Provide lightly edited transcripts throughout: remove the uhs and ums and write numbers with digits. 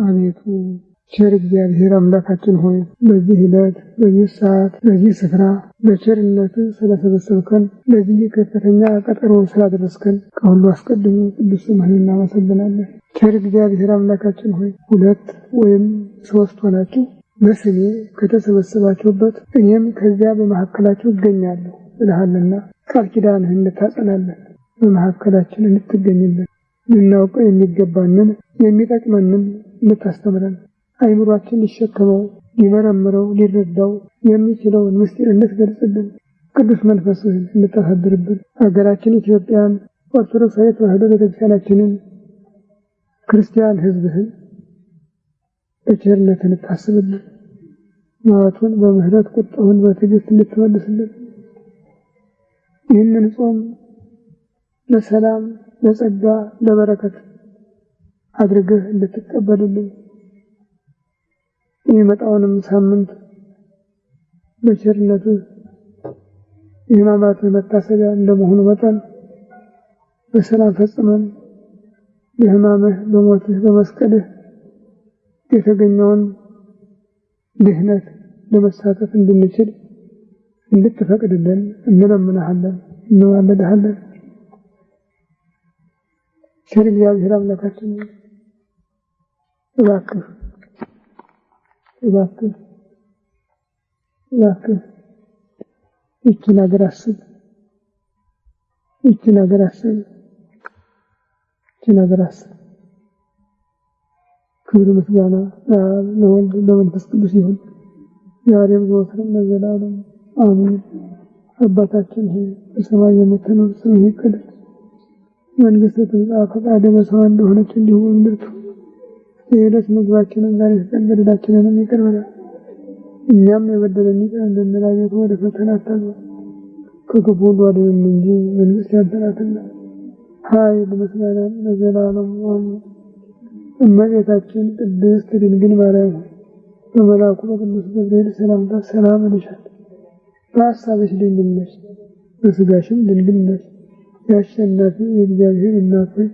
አቤቱ ቸር እግዚአብሔር አምላካችን ሆይ በዚህ ዕለት በዚህ ሰዓት በዚህ ስፍራ በቸርነት ስለሰበሰብከን ለዚህ ከፍተኛ ቀጠሮ ስላደረስከን ከሁሉ አስቀድሞ ቅዱስ ስምህን እናመሰግናለን። ቸር እግዚአብሔር አምላካችን ሆይ 2 ወይም 3 ሆናችሁ በስሜ ከተሰበሰባችሁበት እኔም ከዚያ በመካከላችሁ እገኛለሁ ብለሃልና ቃል ኪዳንህን እንታጸናለን። በመካከላችን እንድትገኝልን ልናውቀው የሚገባንን የሚጠቅመንን እንድታስተምረን አይምሯችን ሊሸከመው ሊመረምረው ሊረዳው የሚችለውን ምስጢር እንድትገልጽልን ቅዱስ መንፈስህን እንድታሳድርብን ሀገራችን ኢትዮጵያን ኦርቶዶክሳዊ ተዋሕዶ ቤተክርስቲያናችንን ክርስቲያን ሕዝብህን በቸርነት እንድታስብልን መዓቱን በምህረት ቁጣውን በትዕግስት እንድትመልስልን ይህንን ጾም ለሰላም ለጸጋ ለበረከት አድርገህ እንድትቀበልልን የሚመጣውንም ሳምንት በቸርነትህ የሕማማትህ መታሰቢያ እንደመሆኑ መጠን በሰላም ፈጽመን በሕማምህ በሞትህ በመስቀልህ የተገኘውን ድህነት ለመሳተፍ እንድንችል እንድትፈቅድልን እንለምንሃለን እንዋለድሃለን። ቸር እግዚአብሔር አምላካችን እባክህ ይህችን ሀገር አስብ። ክብር ምስጋና ለወልድ ለመንፈስ ቅዱስ ይሁን ዛሬም ዘወትርም ለዘላለሙ አሜን። አባታችን ሆይ በሰማይ የምትኖር ስምህ ይቀደስ፣ መንግሥትህ ትምጣ፣ ፈቃድህ በሰማይ እንደሆነች እንዲሁ በምድር ትሁን። የዕለት ምግባችንን ዛሬ ስጠን፣ በደላችንንም ይቅር በለን እኛም የበደሉንን ይቅር እንደምንል፣ አቤቱ ወደ ፈተና አታግባን ከክፉ ሁሉ አድነን እንጂ መንግሥት ያንተ ናትና ኃይል ምስጋናም ለዘላለሙ አሜን። እመቤታችን ቅድስት ድንግል ማርያም በመልአኩ በቅዱስ ገብርኤል ሰላምታ ሰላም እልሻለሁ። በሐሳብሽ ድንግል ነሽ፣ በሥጋሽም ድንግል ነሽ። የአሸናፊ የእግዚአብሔር እናት ሆይ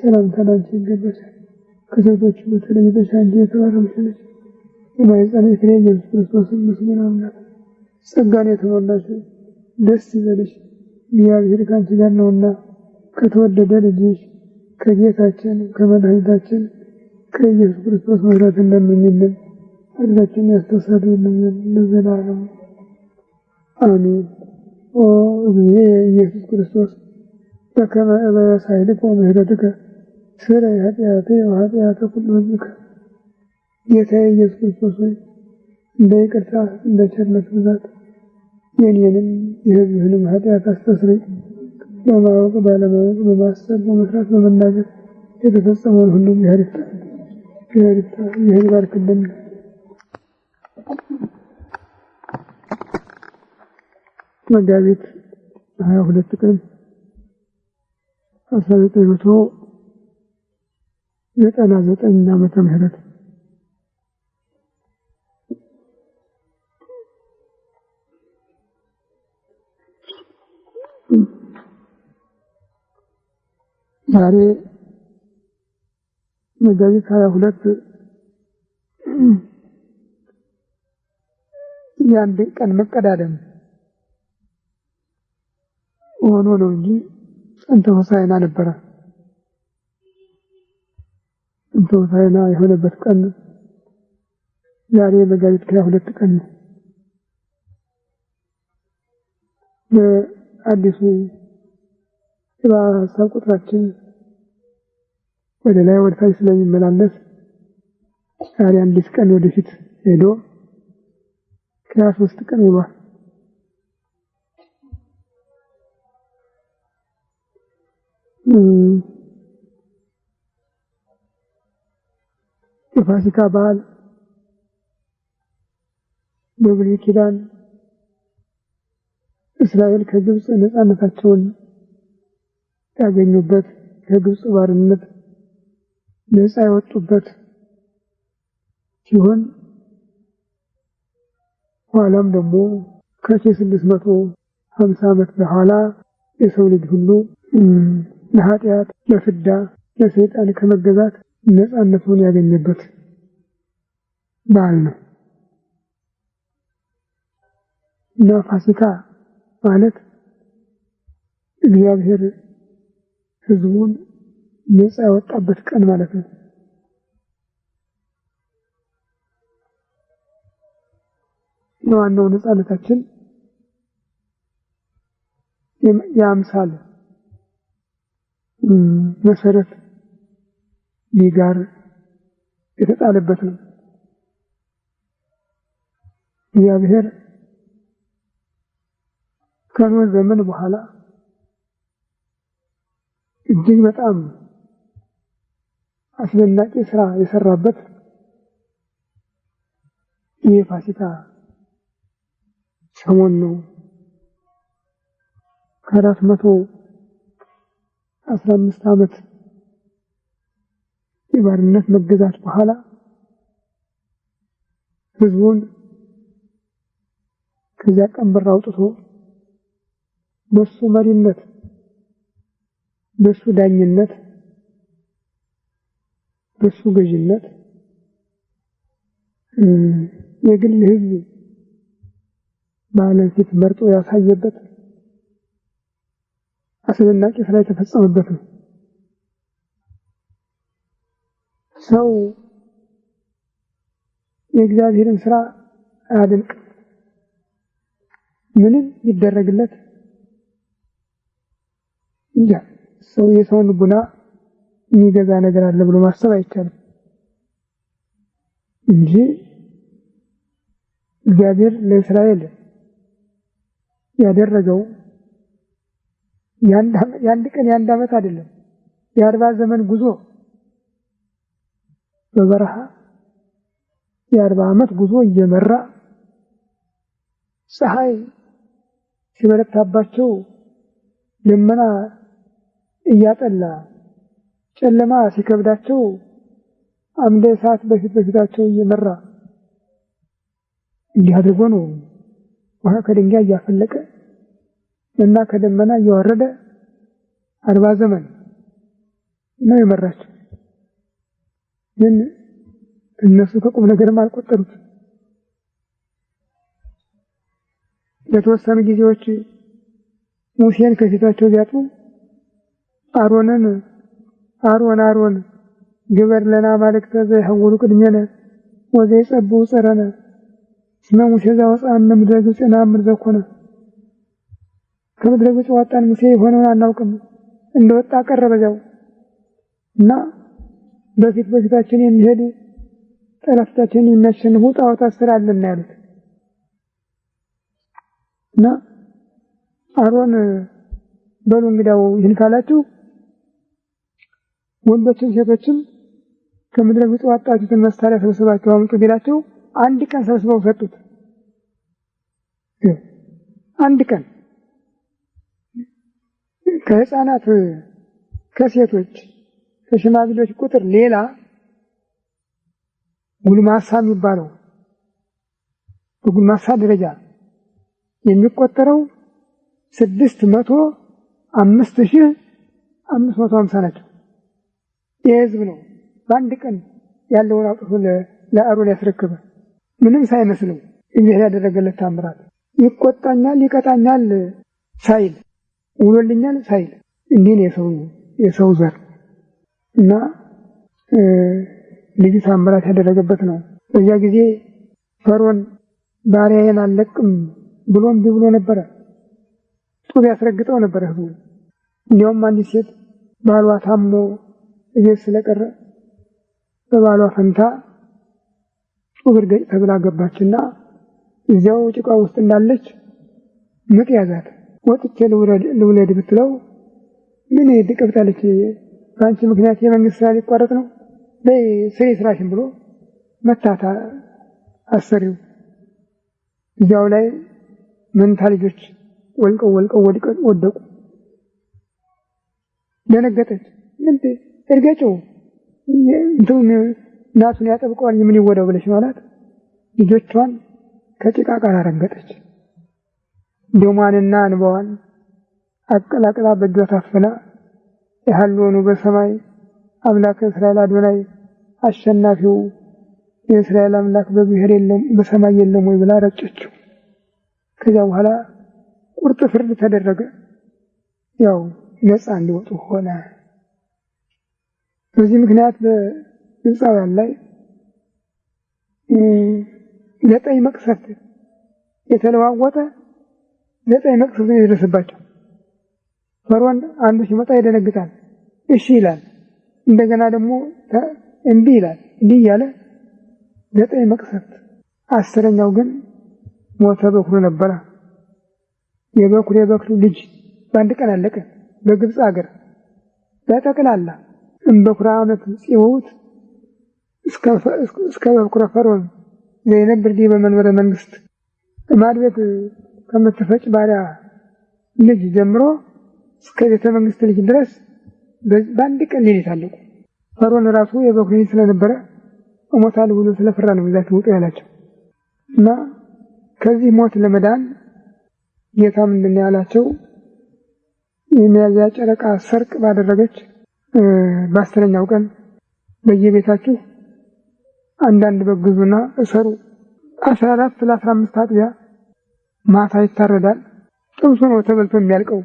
ሰላምታ ላንቺ ይገባሻል። ከሴቶች በተለይተሽ አንቺ የተባረክሽ ነሽ፣ የማኅፀንሽ ፍሬ ኢየሱስ ክርስቶስ ምስጉን አምላክ። ጸጋን የተሞላሽ ደስ ይበልሽ፣ እግዚአብሔር ከአንቺ ጋር ነውና ከተወደደ ልጅሽ ከጌታችን ከመድኃኒታችን ከኢየሱስ ክርስቶስ ምሕረት እንደምኝልን ኃጢአታችንን ያስተሰርይልን ለዘላለሙ አሜን። ኦ እግዚእ ኢየሱስ ክርስቶስ በከመ እበየ ሳህልከ ወምሕረትከ ስረይ ኃጢአቴ ወኃጢአተ ኩሉ ሕዝብከ። ጌታዬ ኢየሱስ ክርስቶስ ሆይ እንደ ይቅርታ እንደ ቸርነት ብዛት የኔንም የሕዝብህንም ኃጢአት አስተስርይ። በማወቅ ባለማወቅ በማሰብ በመስራት በመናገር የተፈጸመውን ሁሉ እግዚአብሔር ይባርክልን። መጋቢት 22 ቀን 1999 ዓመተ ምህረት ዛሬ መጋቢት 22 የአንድ ቀን መቀዳደም ሆኖ ነው እንጂ ጽንተ ሆሳዕና ነበረ። ጽንተ ሆሳዕና የሆነበት ቀን ዛሬ መጋቢት 22 ቀን ነው። በአዲሱ የሐሳብ ቁጥራችን ወደ ላይ ወደ ታች ስለሚመላለስ ዛሬ አንዲት ቀን ወደፊት ሄዶ 23 ቀን ውሏል። የፋሲካ በዓል በብሉይ ኪዳን እስራኤል ከግብፅ ነፃነታቸውን ያገኙበት ከግብፅ ባርነት ነፃ የወጡበት ሲሆን ኋላም ደግሞ ከ650 ዓመት በኋላ የሰው ልጅ ሁሉ ለኃጢአት፣ ለፍዳ፣ ለሰይጣን ከመገዛት ነፃነቱን ያገኘበት በዓል ነው እና ፋሲካ ማለት እግዚአብሔር ሕዝቡን ነፃ ያወጣበት ቀን ማለት ነው። ዋናው ነፃነታችን የአምሳል መሰረት ሊጋር የተጣለበት ነው። እግዚአብሔር ከኖህ ዘመን በኋላ እጅግ በጣም አስደናቂ ስራ የሰራበት የፋሲካ ሰሞን ነው። ከ415 ዓመት የባርነት መገዛት በኋላ ሕዝቡን ከዚያ ቀንበር አውጥቶ በሱ መሪነት፣ በሱ ዳኝነት፣ በሱ ገዥነት የግል ሕዝብ በዓለም ፊት መርጦ ያሳየበት አስደናቂ ስራ የተፈጸመበት ነው። ሰው የእግዚአብሔርን ስራ አያደንቅም። ምንም ይደረግለት እንጃ ሰው የሰውን ልቡና የሚገዛ ነገር አለ ብሎ ማሰብ አይቻልም እንጂ እግዚአብሔር ለእስራኤል ያደረገው የአንድ ቀን የአንድ ዓመት አይደለም፣ የ40 ዘመን ጉዞ በበረሃ የ40 ዓመት ጉዞ እየመራ ፀሐይ ሲበረታባቸው ደመና እያጠላ ጨለማ ሲከብዳቸው አምደ እሳት በፊታቸው እየመራ እንዲህ አድርጎ ነው ውሃ ከድንጋይ እያፈለቀ እና ከደመና እያወረደ 40 ዘመን ነው የመራቸው። ግን እነሱ ከቁም ነገርም አልቆጠሩት። ለተወሰኑ ጊዜዎች ሙሴን ከፊታቸው ቢያጡ አሮን ግበር ለና ማለክተ ዘይሐውሩ ቅድሜነ ወዘይጸብሑ ጸረነ እስመ ሙሴ ዘአውፅአነ እምድረ ገጽ ነአምር ዘኮነ። ከምድረ ገጽ ያወጣን ሙሴ የሆነውን አናውቅም፣ እንደወጣ ቀረ በዚያው እና በፊታችን የሚሄዱ ጠላቶቻችንን የሚያሸንፉ ጣዖታት ስራልና ያሉት እና አሮን በሉ እንግዲያው ይህን ካላችሁ ወንዶችም ሴቶችም ከምድረ ገጽ ያወጣችሁትን መሳሪያ ሰብስባችሁ አምጡ ቢላቸው አንድ ቀን ሰብስበው ሰጡት። አንድ ቀን ከህፃናት፣ ከሴቶች፣ ከሽማግሌዎች ቁጥር ሌላ ጉልማሳ የሚባለው በጉልማሳ ደረጃ የሚቆጠረው 605,550 ናቸው። የህዝብ ነው። በአንድ ቀን ያለውን አውጥቶ ለአሮን ያስረክበ ምንም ሳይመስለው እግዚአብሔር ያደረገለት ታምራት ይቆጣኛል ይቀጣኛል ሳይል ውሎልኛል ሳይል እንዲህ ነው የሰው ዘር እና ልዩ ታምራት ያደረገበት ነው። በዚያ ጊዜ ፈርዖን ባሪያዬን አልለቅም ብሎም ብሎ ነበረ። ጡብ ያስረግጠው ነበረ ህዝቡ። እንዲያውም አንዲት ሴት ባሏ ታሞ እቤት ስለቀረ በባሏ ፈንታ ጡብ እርገጭ ተብላ ገባችና እዚያው ጭቃ ውስጥ እንዳለች ምጥ ያዛት። ወጥቼ ልውለድ ብትለው ምን ይድቀብታለች፣ በአንቺ ምክንያት የመንግስት ስራ ሊቋረጥ ነው፣ ስሪ ስራሽን ብሎ መታታ አሰሪው። እዚያው ላይ መንታ ልጆች ወልቀው ወደቁ። ደነገጠች። ምን እርገጨው እንትን ናቱን ያጠብቀዋል ምን ይወደው ብለሽ ማለት ልጆቿን ከጭቃ ጋር አረገጠች። ደሟንና እንባዋን አቀላቅላ በእጇ ታፍና ያህልወኑ በሰማይ አምላክ እስራኤል አዶናይ አሸናፊው የእስራኤል አምላክ በብሔር የለም በሰማይ የለም ወይ ብላ ረጨችው። ከዚያ በኋላ ቁርጥ ፍርድ ተደረገ። ያው ነፃ እንዲወጡ ሆነ። በዚህ ምክንያት በግብፃውያን ላይ 9 መቅሰፍት የተለዋወጠ 9 መቅሰፍት የደረሰባቸው። ፈርዖን አንዱ ሲመጣ ይደነግጣል፣ እሺ ይላል። እንደገና ደግሞ እምቢ ይላል። እንዲህ እያለ 9 መቅሰፍት። 10ኛው ግን ሞተ በኩሩ ነበረ። የበኩር ልጅ በአንድ ቀን አለቀ። በግብፅ ሀገር በጠቅላላ እምበኩረ ዓመት ጽውውት እስከ በኩረ ፈርዖን ዘይነብር ዲበ መንበረ መንግስት ማድቤት ከምትፈጭ ባሪያ ልጅ ጀምሮ እስከ ቤተ መንግስት ልጅ ድረስ በአንድ ቀን ሌሊት አለቁ። ፈርዖን ራሱ የበኩር ልጅ ስለነበረ እሞታለሁ ብሎ ስለፈራ ነው ይዛችሁ ውጡ ያላቸው እና ከዚህ ሞት ለመዳን ጌታ ምንድነው ያላቸው? የሚያዝያ ጨረቃ ሰርቅ ባደረገች በ10ኛው ቀን በየቤታችሁ አንዳንድ በግ ግዙና እሰሩ። 14 ለ15 አጥቢያ ማታ ይታረዳል። ጥብሱ ነው ተበልቶ የሚያልቀው፣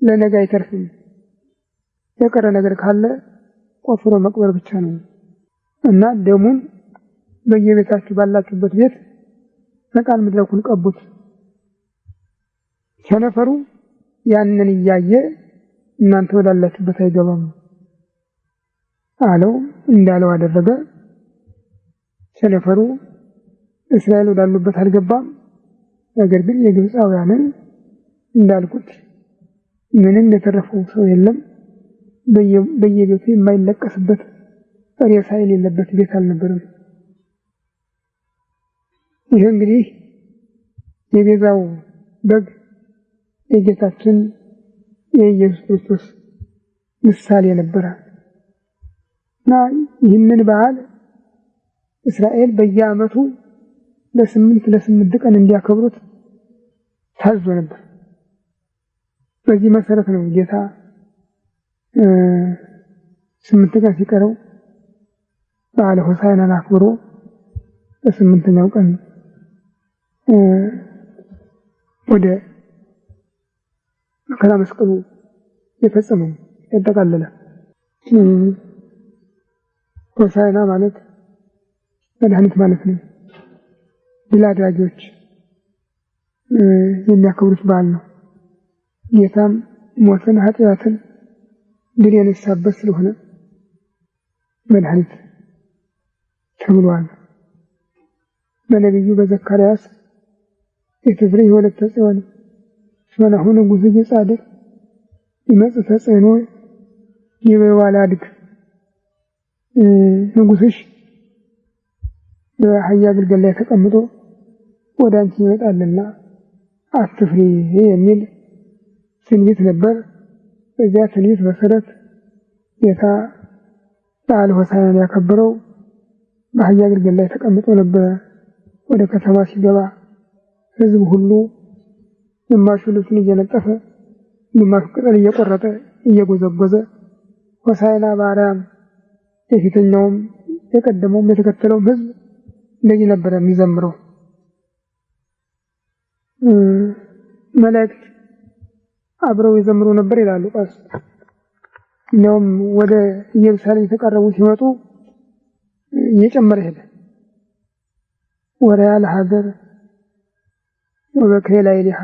ለነገ አይተርፍም። የቀረ ነገር ካለ ቆፍሮ መቅበር ብቻ ነው እና ደሙን በየቤታችሁ ባላችሁበት ቤት መቃን መድረኩን ቀቡት። ቸነፈሩ ያንን እያየ እናንተ ወዳላችሁበት አይገባም አለው። እንዳለው አደረገ። ቸነፈሩ እስራኤል ወዳሉበት አልገባም። ነገር ግን የግብፃውያንን እንዳልኩት ምንም የተረፈው ሰው የለም። በየቤቱ የማይለቀስበት ሬሳ የሌለበት ቤት አልነበረም። ይህ እንግዲህ የቤዛው በግ የጌታችን የኢየሱስ ክርስቶስ ምሳሌ ነበረ እና ይህንን በዓል እስራኤል በየዓመቱ ለ8 ቀን እንዲያከብሩት ታዞ ነበር። በዚህ መሰረት ነው ጌታ 8 ቀን ሲቀረው በዓለ ሆሳዕናን አክብሮ በ8ኛው ቀን ወደ መከራ መስቀሉ የፈጸመው ያጠቃለለ። ሆሳዕና ማለት መድኃኒት ማለት ነው። ድል አድራጊዎች የሚያከብሩት በዓል ነው። ጌታም ሞትን ኃጢአትን ድል የነሳበት ስለሆነ መድኃኒት ተብሏል። በነቢዩ በዘካርያስ የትፍሬ ወለተ ጽዮን ስመናሁ ንጉሥ ጻድቅ ይመጽእ ተጽዕኖ ይበዋላድግ ንጉሥሽ በአህያ ግልገል ላይ ተቀምጦ ወደ አንቺ ይመጣልና አትፍሪ የሚል ትንቢት ነበር። በዚያ ትንቢት መሰረት ጌታ በዓለ ሆሳዕናን ያከበረው በአህያ ግልገል ላይ ተቀምጦ ነበር። ወደ ከተማ ሲገባ ሕዝብ ሁሉ ግማሹ ልብሱን እየነጠፈ ግማሹ ቅጠል እየቆረጠ እየጎዘጎዘ ሆሳዕና በአርያም የፊተኛውም የቀደመውም የተከተለውም ሕዝብ እንደዚህ ነበር የሚዘምረው። መላእክት አብረው ይዘምሩ ነበር ይላሉ ሉቃስ። እኛውም ወደ ኢየሩሳሌም የተቃረቡ ሲመጡ እየጨመረ ሄደ። ወራያ ለሀገር ወበከይ ላይሊሃ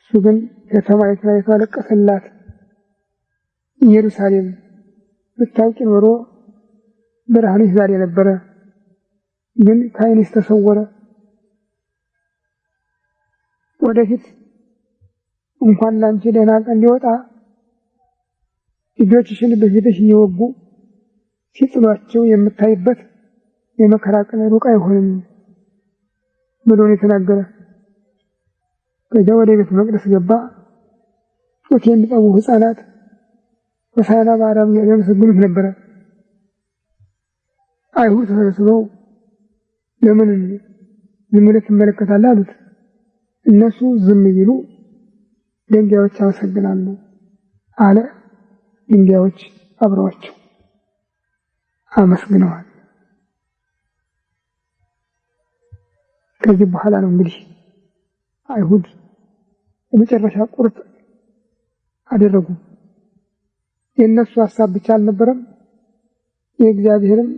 እሱ ግን ከተማይቱ ላይ ተለቀሰላት። ኢየሩሳሌም ብታውቂ ኖሮ ብርሃንሽ ዛሬ ነበረ፣ ግን ከዓይንሽ ተሰወረ። ወደፊት እንኳን ላንቺ ደህና ቀን ሊወጣ ልጆችሽን በፊትሽ እየወጉ ሲጥሏቸው የምታይበት የመከራ ቀን ሩቅ አይሆንም ብሎ ነው የተናገረ። ከዚያ ወደ ቤተ መቅደስ ገባ። ጡት የሚጠቡ ሕፃናት ሆሳዕና በአርያም ያመሰግኑት ነበረ። አይሁድ ተሰብስበው ለምን ዝም ብለህ ትመለከታለህ አሉት። እነሱ ዝም ይሉ ድንጋዮች ያመሰግናሉ አለ። ድንጋዮች አብረዋቸው አመስግነዋል። ከዚህ በኋላ ነው እንግዲህ አይሁድ የመጨረሻ ቁርጥ አደረጉ። የእነሱ ሐሳብ ብቻ አልነበረም፣ የእግዚአብሔርም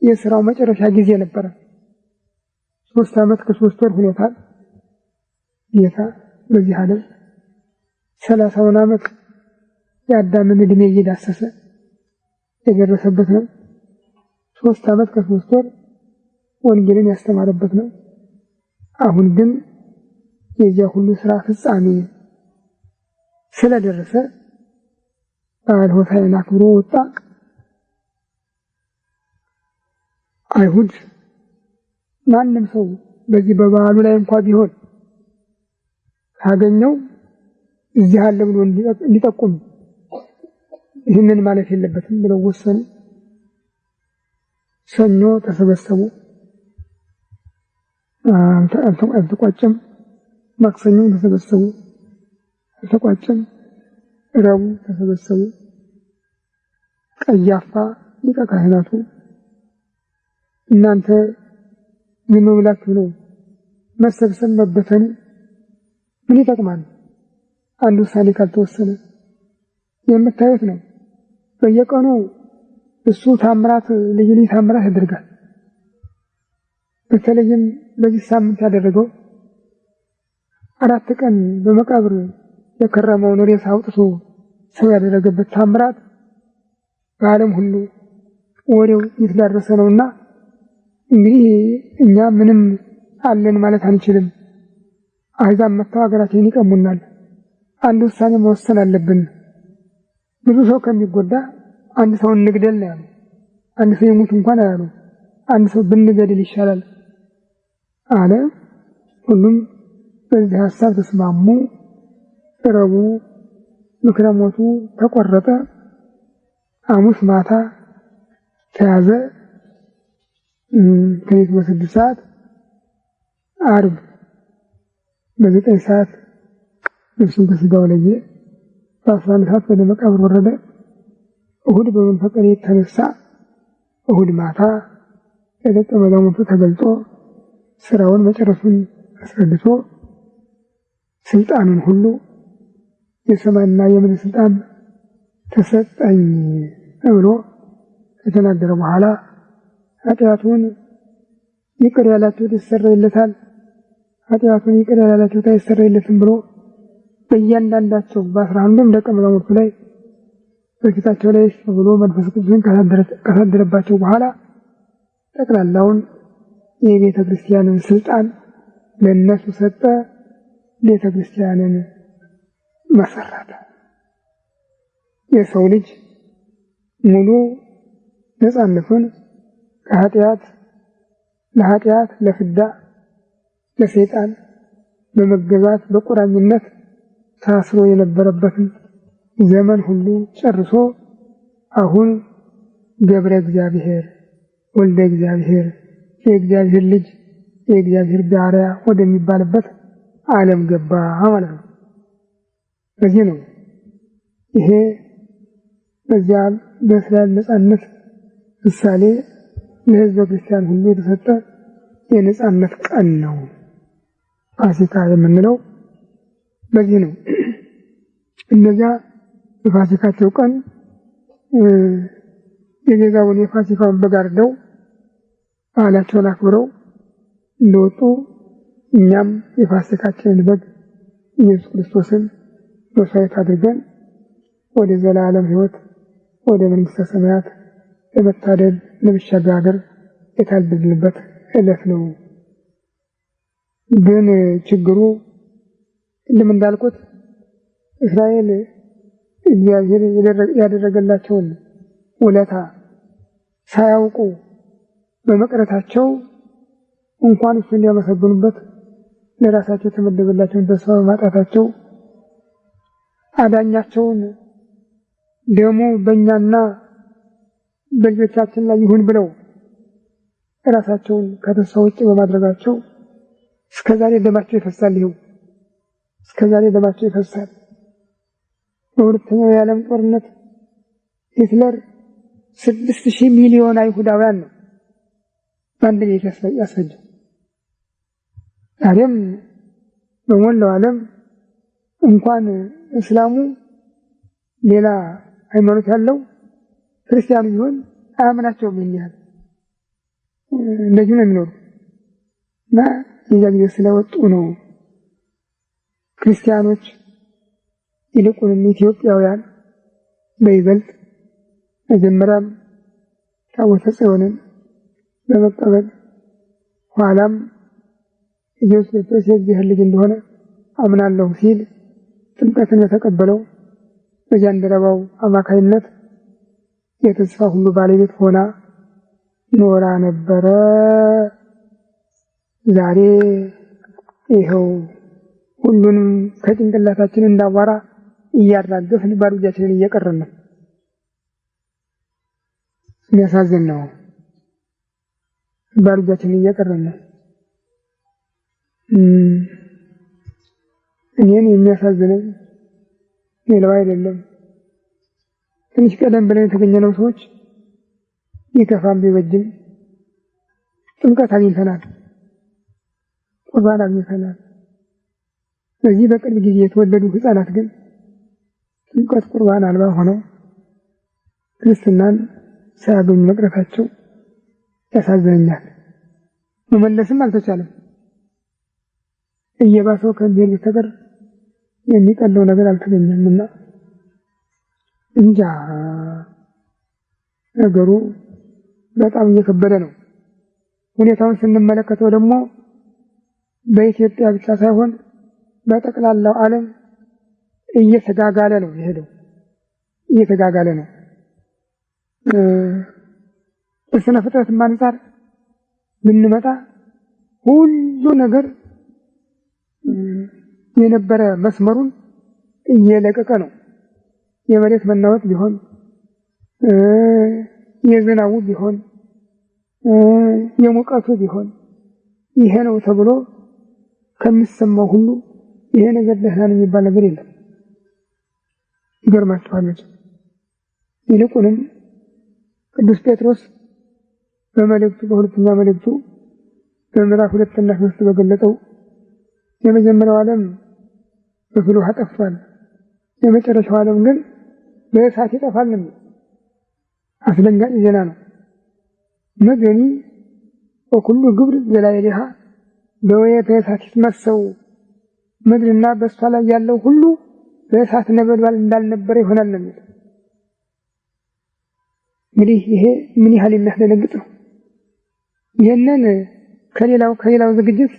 የሥራው መጨረሻ ጊዜ ነበረ። 3 ዓመት ከ3 ወር ሆኖታል ጌታ በዚህ ዓለም 30ውን ዓመት የአዳምን ዕድሜ እየዳሰሰ የደረሰበት ነው። 3 ዓመት ከ3 ወር ወንጌልን ያስተማረበት ነው። አሁን ግን የዚያ ሁሉ ሥራ ፍጻሜ ስለደረሰ በዓለ ሆሳዕናን አክብሮ ወጣ። አይሁድ ማንም ሰው በዚህ በበዓሉ ላይ እንኳን ቢሆን ካገኘው እዚህ አለ ብሎ እንዲጠቁም ይህንን ማለት የለበትም ብለው ወሰኑ። ሰኞ ተሰበሰቡ፣ አልተቋጨም። ማክሰኞ ተሰበሰቡ፣ አልተቋጨም። ረቡዕ ተሰበሰቡ። ቀያፋ ሊቀ ካህናቱ እናንተ ዝም ብላችሁ ነው መሰብሰብ መበተኑ ምን ይጠቅማል? አንድ ውሳኔ ካልተወሰነ የምታዩት ነው። በየቀኑ እሱ ታምራት ልዩ ልዩ ታምራት ያደርጋል። በተለይም በዚህ ሳምንት ያደረገው 4 ቀን በመቃብር የከረመውን ሬሳ አውጥቶ ሰው ያደረገበት ታምራት በዓለም ሁሉ ወሬው የተዳረሰ ነውና እንግዲህ እኛ ምንም አለን ማለት አንችልም። አሕዛብ መጥተው ሀገራችንን ይቀሙናል። አንድ ውሳኔ መወሰን አለብን። ብዙ ሰው ከሚጎዳ አንድ ሰው እንግደል ነው ያለው። አንድ ሰው ይሙት እንኳን አያሉ። አንድ ሰው ብንገድል ይሻላል አለ። ሁሉም በዚህ ሐሳብ ተስማሙ። ረቡዕ ምክረ ሞቱ ተቆረጠ። ሐሙስ ማታ ተያዘ። ከሌሊቱ በ6 ሰዓት ዓርብ በ9 ሰዓት ነፍሱን ከሥጋው ለየ። በ11 ሰዓት ወደ መቃብር ወረደ። እሁድ በመንፈቀ ሌሊት ተነሳ። እሁድ ማታ ለደቀ መዛሙርቱ ተገልጦ ስራውን መጨረሱን አስረድቶ ስልጣኑን ሁሉ የሰማይና የምድር ስልጣን ተሰጠኝ ብሎ ከተናገረ በኋላ ኃጢአቱን ይቅር ያላችሁት ይሰረይለታል፣ ኃጢአቱን ይቅር ያላችሁት አይሰረይለትም ብሎ በእያንዳንዳቸው በ11ዱም ደቀ መዛሙርቱ ላይ በፊታቸው ላይ ብሎ መንፈስ ቅዱስን ካሳደረባቸው በኋላ ጠቅላላውን የቤተ ክርስቲያንን ስልጣን ለነሱ ሰጠ። ቤተ ክርስቲያንን መሰረተ። የሰው ልጅ ሙሉ ነፃነቱን ለኃጢአት ለፍዳ ለሰይጣን በመገዛት በቁራኝነት ታስሮ የነበረበትን ዘመን ሁሉ ጨርሶ አሁን ገብረ እግዚአብሔር ወልደ እግዚአብሔር የእግዚአብሔር ልጅ የእግዚአብሔር ባሪያ ወደሚባልበት ዓለም ገባ ማለት ነው። በዚህ ነው ይሄ በዚያ በእስራኤል ነፃነት ምሳሌ ለሕዝበ ክርስቲያን ሁሉ የተሰጠ የነፃነት ቀን ነው። ፋሲካ የምንለው በዚህ ነው። እነዚያ በፋሲካቸው ቀን የቤዛውን የፋሲካውን በግ አርደው በዓላቸውን አክብረው እንደወጡ እኛም የፋሲካችንን በግ ኢየሱስ ክርስቶስን መስዋዕት አድርገን ወደ ዘላለም ሕይወት ወደ መንግሥተ ሰማያት ለመታደል ለመሸጋገር የታደልንበት ዕለት ነው። ግን ችግሩ እንደምን እንዳልኩት እስራኤል እግዚአብሔር ያደረገላቸውን ውለታ ሳያውቁ በመቅረታቸው እንኳን እሱን ሊያመሰግኑበት ለራሳቸው የተመደበላቸውን ተስፋ በማጣታቸው አዳኛቸውን ደሙ በእኛና በልጆቻችን ላይ ይሁን ብለው ራሳቸውን ከተስፋ ውጭ በማድረጋቸው እስከዛሬ ደማቸው ይፈሳል። ይኸው እስከዛሬ ደማቸው ይፈሳል። በሁለተኛው የዓለም ጦርነት ሂትለር 6,000 ሚሊዮን አይሁዳውያን ነው በአንድ ላይ ያስፈጀው። ዛሬም በሞላው ዓለም እንኳን እስላሙ ሌላ ሃይማኖት ያለው ክርስቲያኑ ቢሆን አያምናቸውም። ያህል እንደዚህ ነው የሚኖሩ እና የዛ ጊዜ ስለወጡ ነው ክርስቲያኖች ይልቁንም ኢትዮጵያውያን በይበልጥ መጀመሪያም ታቦተ ጽዮንን በመቀበል ኋላም ኢየሱስ ክርስቶስ የእግዚአብሔር ልጅ እንደሆነ አምናለሁ ሲል ጥምቀትን በተቀበለው በጃንደረባው አማካይነት የተስፋ ሁሉ ባለቤት ሆና ኖራ ነበረ። ዛሬ ይኸው ሁሉንም ከጭንቅላታችን እንዳቧራ እያራገፍን ባዶ እጃችንን እየቀረን ነው። የሚያሳዝን ነው። ባዶ እጃችንን እየቀረን ነው። እኔን የሚያሳዝነኝ ሌላው አይደለም። ትንሽ ቀደም ብለን የተገኘነው ሰዎች ይከፋም ቢበጅም ጥምቀት አግኝተናል፣ ቁርባን አግኝተናል። በዚህ በቅርብ ጊዜ የተወለዱ ሕፃናት ግን ጥምቀት ቁርባን አልባ ሆነው ክርስትናን ሳያገኙ መቅረታቸው ያሳዝነኛል። መመለስም አልተቻለም። እየባሰው ከሚሄድ በስተቀር የሚቀለው ነገር አልተገኘምና እንጃ ነገሩ በጣም እየከበደ ነው። ሁኔታውን ስንመለከተው ደግሞ በኢትዮጵያ ብቻ ሳይሆን በጠቅላላው ዓለም እየተጋጋለ ነው የሄደው፣ እየተጋጋለ ነው። በስነ ፍጥረትም አንፃር ብንመጣ ሁሉ ነገር የነበረ መስመሩን እየለቀቀ ነው። የመሬት መናወጥ ቢሆን የዝናቡ ቢሆን የሙቀቱ ቢሆን ይሄ ነው ተብሎ ከሚሰማው ሁሉ ይሄ ነገር ደህና ነው የሚባል ነገር የለም። ይገርማችኋል። ይልቁንም ቅዱስ ጴጥሮስ በመልእክቱ በሁለተኛ መልእክቱ በምዕራፍ 2 እና 3 በገለጠው የመጀመሪያው ዓለም በፍል ውሃ ጠፍቷል፣ የመጨረሻው ዓለም ግን በእሳት ይጠፋል ነው። አስደንጋጭ ዜና ነው። መገኒ ወኩሉ ግብር ዘላይሊሃ በወየተ እሳት ይትመሰው፣ ምድርና በእሷ ላይ ያለው ሁሉ በእሳት ነበልባል እንዳልነበረ ይሆናል ነው። እንግዲህ ይሄ ምን ያህል የሚያስደነግጥ ነው። ይሄንን ከሌላው ዝግጅት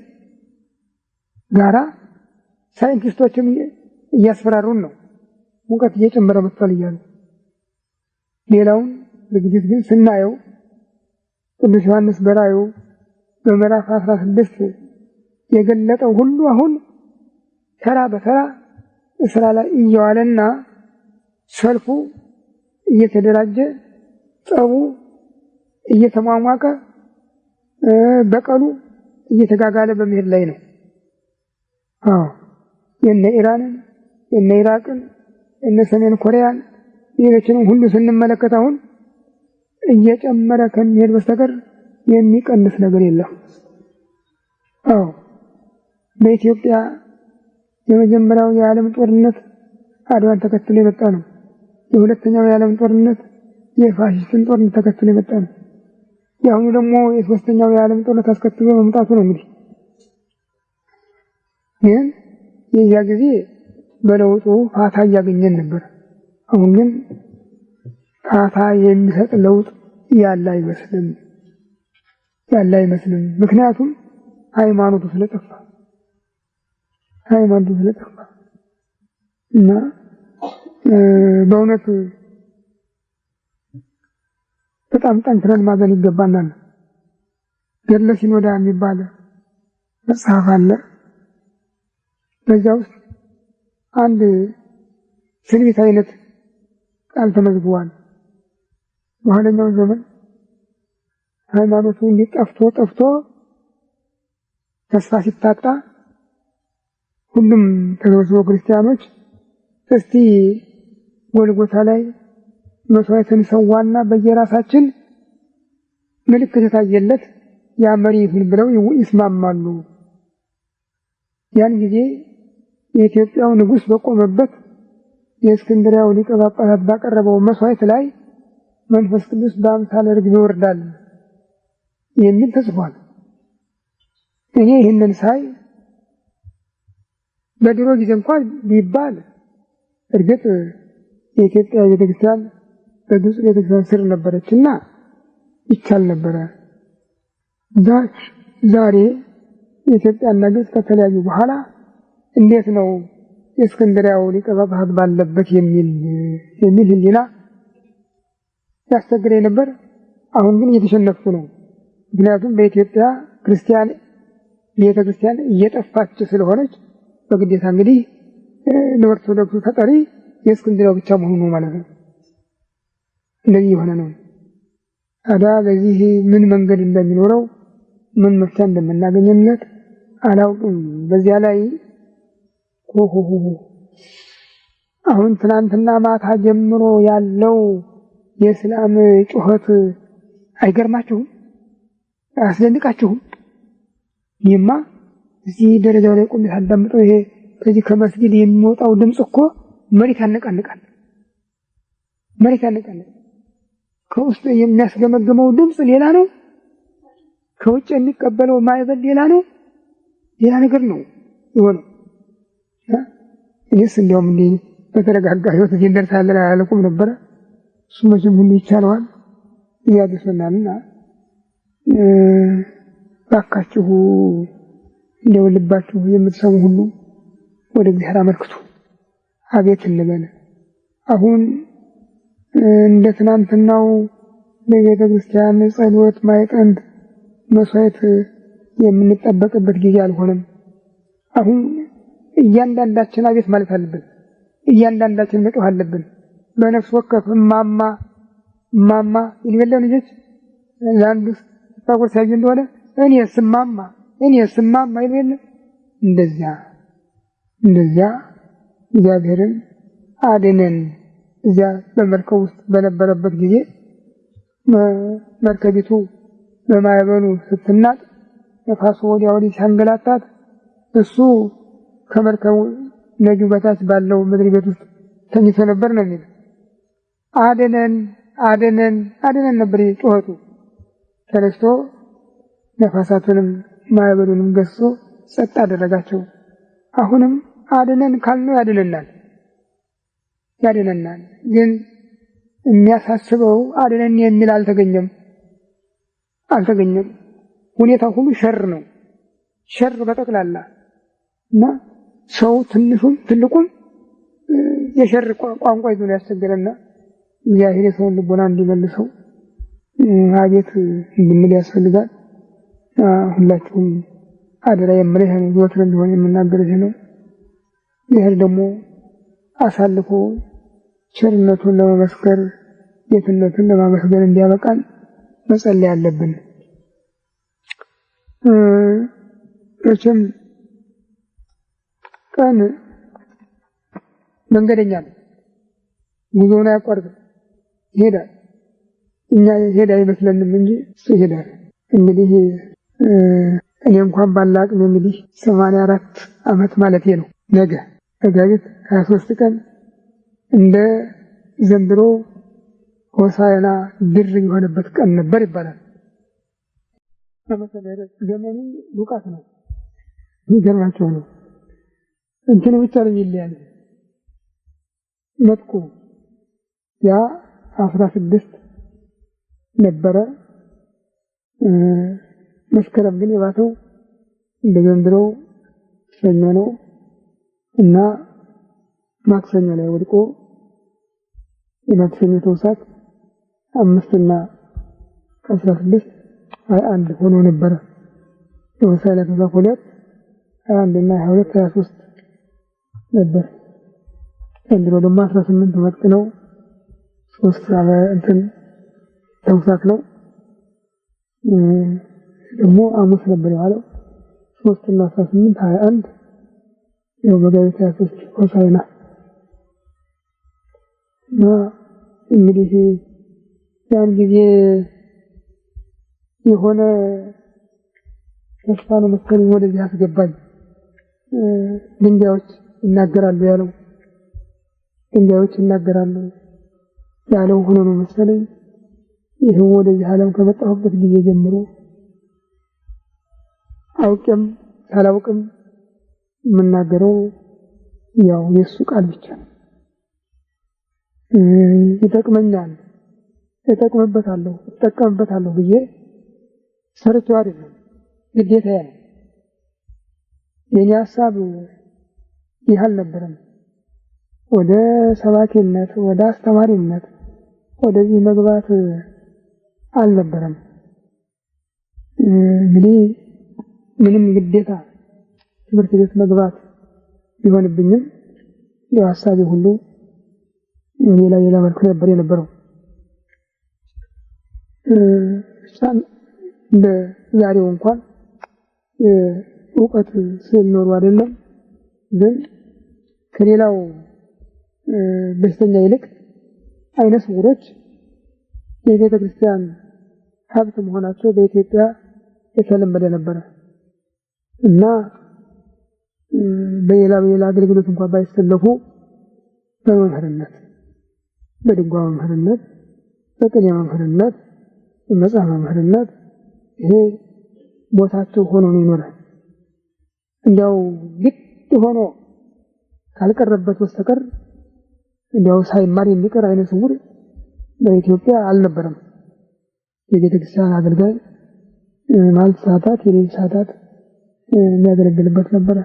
ጋራ ሳይንቲስቶችም እያስፈራሩን ነው። ሙቀት እየጨመረ መጥቷል እያሉ ሌላውን ዝግጅት ግን ስናየው ቅዱስ ዮሐንስ በራእዩ በምዕራፍ 16 የገለጠው ሁሉ አሁን ተራ በተራ ስራ ላይ እየዋለና ሰልፉ እየተደራጀ ጸቡ እየተሟሟቀ በቀሉ እየተጋጋለ በመሄድ ላይ ነው። የነ ኢራንን የነ ኢራቅን የነ ሰሜን ኮሪያን ሌሎችንም ሁሉ ስንመለከት አሁን እየጨመረ ከሚሄድ በስተቀር የሚቀንስ ነገር የለም። በኢትዮጵያ የመጀመሪያው የዓለም ጦርነት አድዋን ተከትሎ የመጣ ነው። የሁለተኛው የዓለም ጦርነት የፋሽስትን ጦርነት ተከትሎ የመጣ ነው። የአሁኑ ደግሞ የሶስተኛው የዓለም ጦርነት አስከትሎ መምጣቱ ነው። እንግዲህ ግን የዚያ ጊዜ በለውጡ ፋታ እያገኘን ነበር። አሁን ግን ፋታ የሚሰጥ ለውጥ ያለ አይመስልም። ምክንያቱም ሃይማኖቱ ስለጠፋ እና በእውነት በጣም ጠንክረን ማዘን ይገባናል። ገድለ ሲኖዳ የሚባል መጽሐፍ አለ። በዚያ ውስጥ አንድ ትንቢት አይነት ቃል ተመዝግቧል። በኋለኛው ዘመን ሃይማኖቱ ጠፍቶ ተስፋ ሲታጣ ሁሉም ተሰብስበው ክርስቲያኖች እስቲ ጎልጎታ ላይ መስዋዕትን ሰዋና በየራሳችን ምልክት የታየለት ያ መሪ ይሁን ብለው ይስማማሉ። ያን ጊዜ የኢትዮጵያው ንጉሥ በቆመበት የእስክንድርያው ሊቀ ጳጳሳት ባቀረበው መስዋዕት ላይ መንፈስ ቅዱስ በአምሳለ ርግብ ይወርዳል የሚል ተጽፏል። እኔ ይህንን ሳይ በድሮ ጊዜ እንኳን ቢባል እርግጥ የኢትዮጵያ ቤተክርስቲያን በግብጽ ቤተክርስቲያን ስር ነበረችና ይቻል ነበረ። ዛሬ የኢትዮጵያና ግብጽ ከተለያዩ በኋላ እንዴት ነው የእስክንድርያው ሊቀ ጳጳሳት ባለበት የሚል ህሊና ያስቸግረኝ ነበር። አሁን ግን እየተሸነፍኩ ነው። ምክንያቱም በኢትዮጵያ ክርስቲያን ቤተክርስቲያን እየጠፋች ስለሆነች በግዴታ እንግዲህ ለኦርቶዶክሱ ተጠሪ የእስክንድርያው ብቻ መሆኑ ማለት ነው። እንደዚህ የሆነ ነው። ታዲያ ለዚህ ምን መንገድ እንደሚኖረው ምን መፍትሄ እንደምናገኝለት አላውቅም። በዚያ ላይ አሁን ትናንትና ማታ ጀምሮ ያለው የእስላም ጩኸት አይገርማችሁም? አያስደንቃችሁም? ይማ እዚህ ደረጃው ላይ ቆሜ ሳዳምጠው ይሄ ከዚህ ከመስጊድ የሚወጣው ድምጽ እኮ መሬት ያነቃንቃል። መሬት ያነቃንቃል። ከውስጥ የሚያስገመግመው ድምጽ ሌላ ነው። ከውጭ የሚቀበለው ማዕበል ሌላ ነው። ሌላ ነገር ነው የሆነው። እኔስ እንዲያውም እንዲህ በተረጋጋ ህይወት እዚህ እንደርሳለን አላልኩም ነበረ። እሱ መቼም ሁሉ ይቻለዋል እያደሰናልና ባካችሁ እንደው ልባችሁ የምትሰሙ ሁሉ ወደ እግዚአብሔር አመልክቱ። አቤት እንበል። አሁን እንደ ትናንትናው በቤተ ክርስቲያን ጸሎት ማይጠንት መስዋዕት የምንጠበቅበት ጊዜ አልሆነም። አሁን እያንዳንዳችን አቤት ማለት አለብን። እያንዳንዳችን መጮህ አለብን። በነፍስ ወከፍ ማማ ይልበለው ልጆች ለአንዱ ታቆር ሳይጅ እንደሆነ እኔስ ማማ ይልበለ እንደዚያ እግዚአብሔርን አድነን። እዚያ በመርከብ ውስጥ በነበረበት ጊዜ መርከቢቱ በማዕበሉ ስትናጥ ነፋሱ ወዲያ ወዲህ ሲያንገላታት እሱ ከመርከቡ ነጁ በታች ባለው ምድር ቤት ውስጥ ተኝቶ ነበር ነው የሚለው። አድነን ነበር ጩኸቱ። ተነስቶ ነፋሳቱንም ማዕበሉንም ገስጾ ጸጥ አደረጋቸው። አሁንም አድነን ካልነው ያድነናል። ግን የሚያሳስበው አድነን የሚል አልተገኘም። ሁኔታው ሁሉ ሸር ነው። ሸር በጠቅላላ እና ሰው ትንሹም ትልቁም የሸር ቋንቋ ይዞ ነው ያስቸገረና እግዚአብሔር የሰውን ልቦና እንዲመልሰው አቤት እንድንል ያስፈልጋል። ሁላችሁም አደራ የምልህ ነው። ዘወትር እንዲሆን የምናገርህ ነው። እግዚአብሔር ደግሞ አሳልፎ ቸርነቱን ለመመስከር ጌትነቱን ለማመስገን እንዲያበቃን መጸለይ አለብን። እችም ቀን መንገደኛ ነው። ጉዞውን አያቋርጥም፣ ይሄዳል። እኛ ሄዳ አይመስለንም እንጂ እሱ ይሄዳል። እንግዲህ እኔ እንኳን ባላቅም እንግዲህ 84 ዓመት ማለቴ ነው። ነገ መጋቢት 23 ቀን እንደ ዘንድሮ ሆሳዕና ድር የሆነበት ቀን ነበር ይባላል። ዘመኑ ሉቃስ ነው። ይገርማቸው ነው። እንትኑ ብቻ ነው ይለያል። መጥቁ ያ 16 ነበረ። መስከረም ግን የባተው እንደ ዘንድሮ ሰኞ ነው እና ማክሰኞ ላይ ወድቆ የማክሰኞ ተውሳክ 5 እና 16 21 ሆኖ ነበረ። የሆሳዕና ተውሳክ 2 21 እና 22 23 ነበር። ዘንድሮ ደግሞ 18 ወቅት ነው። 3 ተውሳክ ነው። ደግሞ ሐሙስ ነበር ያለው 3 እና 18 21 መጋቢት 23 ሆሳዕና እንግዲህ ያን ጊዜ የሆነ ተስፋ ነው መሰለኝ ወደዚህ አስገባኝ። ድንጋዮች ይናገራሉ ያለው ድንጋዮች ይናገራሉ ያለው ሆኖ ነው መሰለኝ ይሄው ወደዚህ ዓለም ከመጣሁበት ጊዜ ጀምሮ አውቅም ሳላውቅም የምናገረው ያው የሱ ቃል ብቻ ነው። ይጠቅመኛል፣ እጠቀምበታለሁ ብዬ ሰርቼው አይደለም፣ ግዴታዬ ነው። የኔ ሐሳብ ይህ አልነበረም። ወደ ሰባኪነት፣ ወደ አስተማሪነት ወደዚህ መግባት አልነበረም። እንግዲህ ምንም ግዴታ ትምህርት ቤት መግባት ቢሆንብኝም የሐሳቤ ሁሉ ሌላ መልኩ ነበር የነበረው። ዛሬው እንኳን እውቀት ስለኖሩ አይደለም፣ ግን ከሌላው በሽተኛ ይልቅ አይነ ስውሮች የቤተ ክርስቲያን ሀብት መሆናቸው በኢትዮጵያ የተለመደ ነበረ እና በሌላ አገልግሎት እንኳን ባይሰለፉ በመምህርነት፣ በድጓ መምህርነት፣ በቅኔ መምህርነት፣ በመጽሐፍ መምህርነት ይሄ ቦታቸው ሆኖ ነው ይኖራል። እንዲያው ግድ ሆኖ ካልቀረበት በስተቀር እንዲያው ሳይማር የሚቀር አይነ ስውር በኢትዮጵያ አልነበረም። የቤተ ክርስቲያን አገልጋይ ማለት ሰዓታት የሌሊት ሰዓታት የሚያገለግልበት ነበረ።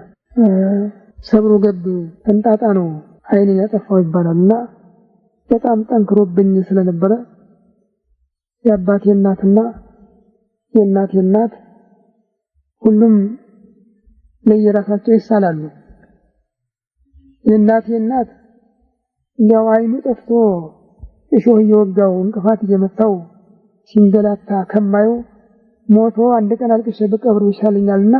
ሰብሮ ገብ ተንጣጣ ነው አይንን ያጠፋው ይባላልና በጣም ጠንክሮብኝ ስለነበረ የአባቴ እናትና የእናቴ እናት ሁሉም ለየራሳቸው ይሳላሉ። የእናቴ እናት እንዲያው አይኑ ጠፍቶ እሾህ እየወጋው እንቅፋት እየመታው ሲንገላታ ከማየው ሞቶ አንድ ቀን አልቅሼ በቀብሩ ይሻለኛልና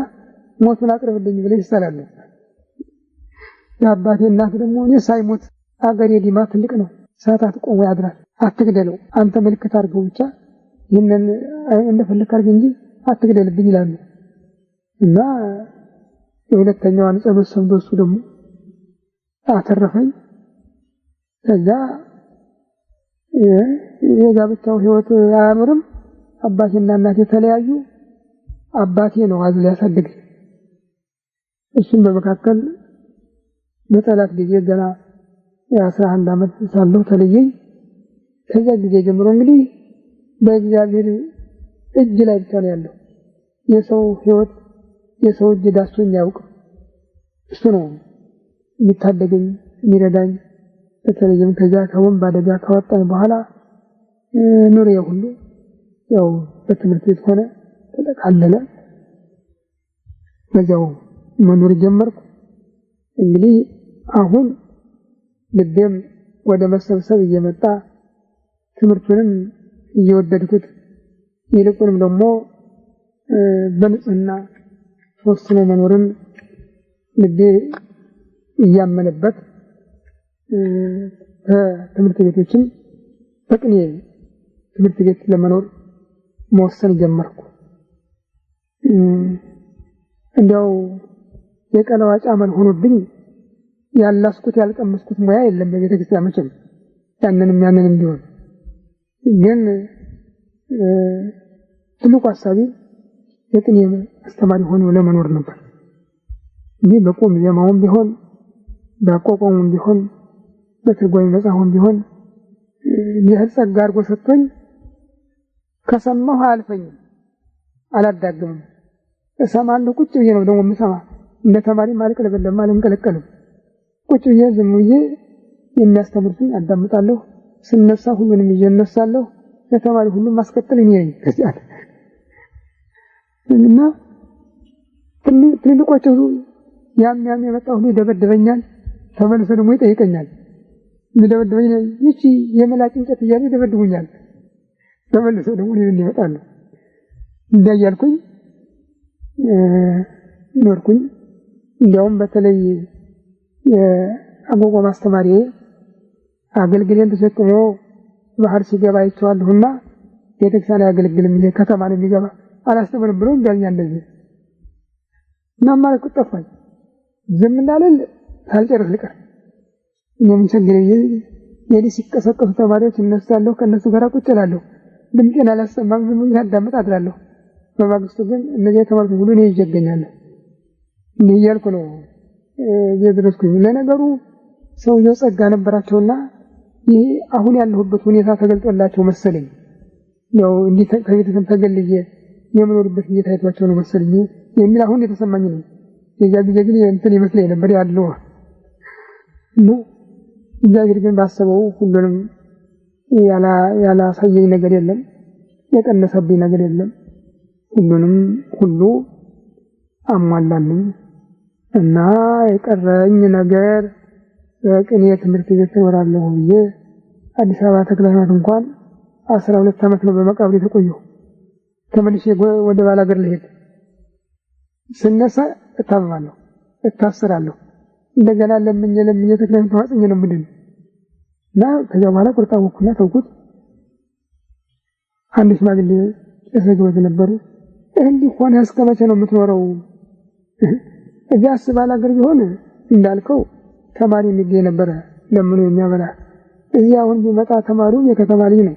ሞቱን አቅርብልኝ ብለው ይሳላሉ። የአባቴ እናት ደግሞ እኔ ሳይሞት አገሬ ዲማ ትልቅ ነው፣ ሰዓታት ቆሞ ያድራል፣ አትግደለው፣ አንተ ምልክት አድርገው ብቻ ይህንን እንደፈለክ አድርግ እንጂ አትግደልብኝ ይላሉ። እና የሁለተኛዋን ጸሎት ሰምቶ እሱ ደግሞ አተረፈኝ። ከዛ የጋብቻው ህይወት አያምርም። አባቴና እናቴ ተለያዩ። አባቴ ነው አዝሎ ያሳደገኝ። እሱም በመካከል በጠላት ጊዜ ገና የ11 ዓመት ሳለሁ ተለየኝ። ከዛ ጊዜ ጀምሮ እንግዲህ በእግዚአብሔር እጅ ላይ ብቻ ነው ያለው። የሰው ህይወት የሰው እጅ ዳሶኝ አያውቅም። እሱ ነው የሚታደገኝ የሚረዳኝ። በተለይም ከዛ ከወንብ አደጋ ካወጣኝ በኋላ ኑሬ ሁሉ ያው በትምህርት ቤት ሆነ ተጠቃለለ። በዛው መኖር ጀመርኩ። እንግዲህ አሁን ልቤም ወደ መሰብሰብ እየመጣ ትምህርቱንም እየወደድኩት ይልቁንም ደግሞ በንጽህና ተወስኖ መኖርን ልቤ እያመነበት በትምህርት ቤቶችም በቅኔ ትምህርት ቤት ለመኖር መወሰን ጀመርኩ። እንዲያው የቀለዋጭ አመል ሆኖብኝ ያላስኩት ያልቀመስኩት ሙያ የለም በቤተ ክርስቲያን መቼም ያንንም ቢሆን ግን ትልቁ ሐሳቤ የቅኔ አስተማሪ ሆኖ ለመኖር ነበር። ይህ በቁም ዜማውም ቢሆን በአቋቋሙም ቢሆን በትርጓሜ መጽሐፉም ቢሆን የጸጋ አድርጎ ሰጥቶኝ ከሰማሁ አያልፈኝም፣ አላዳግምም። እሰማለሁ፣ ቁጭ ብዬ ነው ደግሞ የምሰማ። እንደ ተማሪ አልቀለበለም፣ አልንቀለቀልም። ቁጭ ብዬ ዝም ብዬ የሚያስተምሩትን አዳምጣለሁ። ስነሳ ሁሉንም ይዤ እነሳለሁ። ለተማሪ ሁሉም ማስቀጠል እኔ ነኝ። ከዚያ እና ትልቆቹ ያም የመጣው ሁሉ ይደበድበኛል፣ ተመልሶ ደግሞ ይጠይቀኛል። ይደበድበኝ ይቺ የመላጭ እንጨት እያለ ይደበድቡኛል። ተመልሶ ደግሞ ይመጣሉ። እንዳያልኩኝ ኖርኩኝ። እንዲያውም በተለይ የአቋቋም አስተማሪዬ አገልግሌን ተሸክሞ ባህር ሲገባ አይቼዋለሁና ቤተክርስቲያን ያገለግልም ይሄ ከተማ ነው የሚገባ አላስተምርም ብሎ እንዳልኛ እንደዚህ ማማር ተጠፋኝ ዝም እንዳለል ሳልጨርስ ልቀር እኔም ቸግረኝ የዲስ ሲቀሰቀሱ ተማሪዎች እነሳለሁ ከነሱ ጋር ቁጭ እላለሁ ድምጤን አላሰማም ዝም ብዬ አዳምጥ አድራለሁ በማግስቱ ግን እነዚህ ተማሪዎች ሁሉ እኔ ይጀገኛለሁ እያልኩ ነው የደረስኩኝ ለነገሩ ሰውየው ጸጋ ነበራቸውና ይሄ አሁን ያለሁበት ሁኔታ ተገልጦላቸው መሰለኝ ነው እንዴ ከቤተሰብ ተገልየ የምኖርበት ጌታ አይቷቸው ነው መሰለኝ የሚል አሁን የተሰማኝ ነው የዛ ጊዜ ግን እንትን ይመስለኝ ነበር ያለው ነው እግዚአብሔር ግን ባሰበው ሁሉንም ያላሳየኝ ነገር የለም የቀነሰብኝ ነገር የለም ሁሉንም ሁሉ አሟላልኝ እና የቀረኝ ነገር በቅኔ ትምህርት ቤት ወራለሁ ብዬ አዲስ አበባ ተክለ ሃይማኖት እንኳን 12 ዓመት ነው በመቃብር የተቆየው ተመልሼ ወደ ባላገር ልሄድ ስነሳ እታመማለሁ እታሰራለሁ እንደገና ለምኜ ተክለ ሃይማኖት ተዋጽኝ ነው ምንድን እና ከዛ በኋላ ቁርጣውኩና ተውኩት አንድ ሽማግሌ ተሰግበው ነበሩ እንዲህ ሆነ እስከመቼ ነው የምትኖረው እዚያስ ባላገር ቢሆን እንዳልከው ተማሪ የሚገኝ ነበር ለምኑ የሚያበላ እዚህ አሁን ቢመጣ ተማሪው የከተማ ልጅ ነው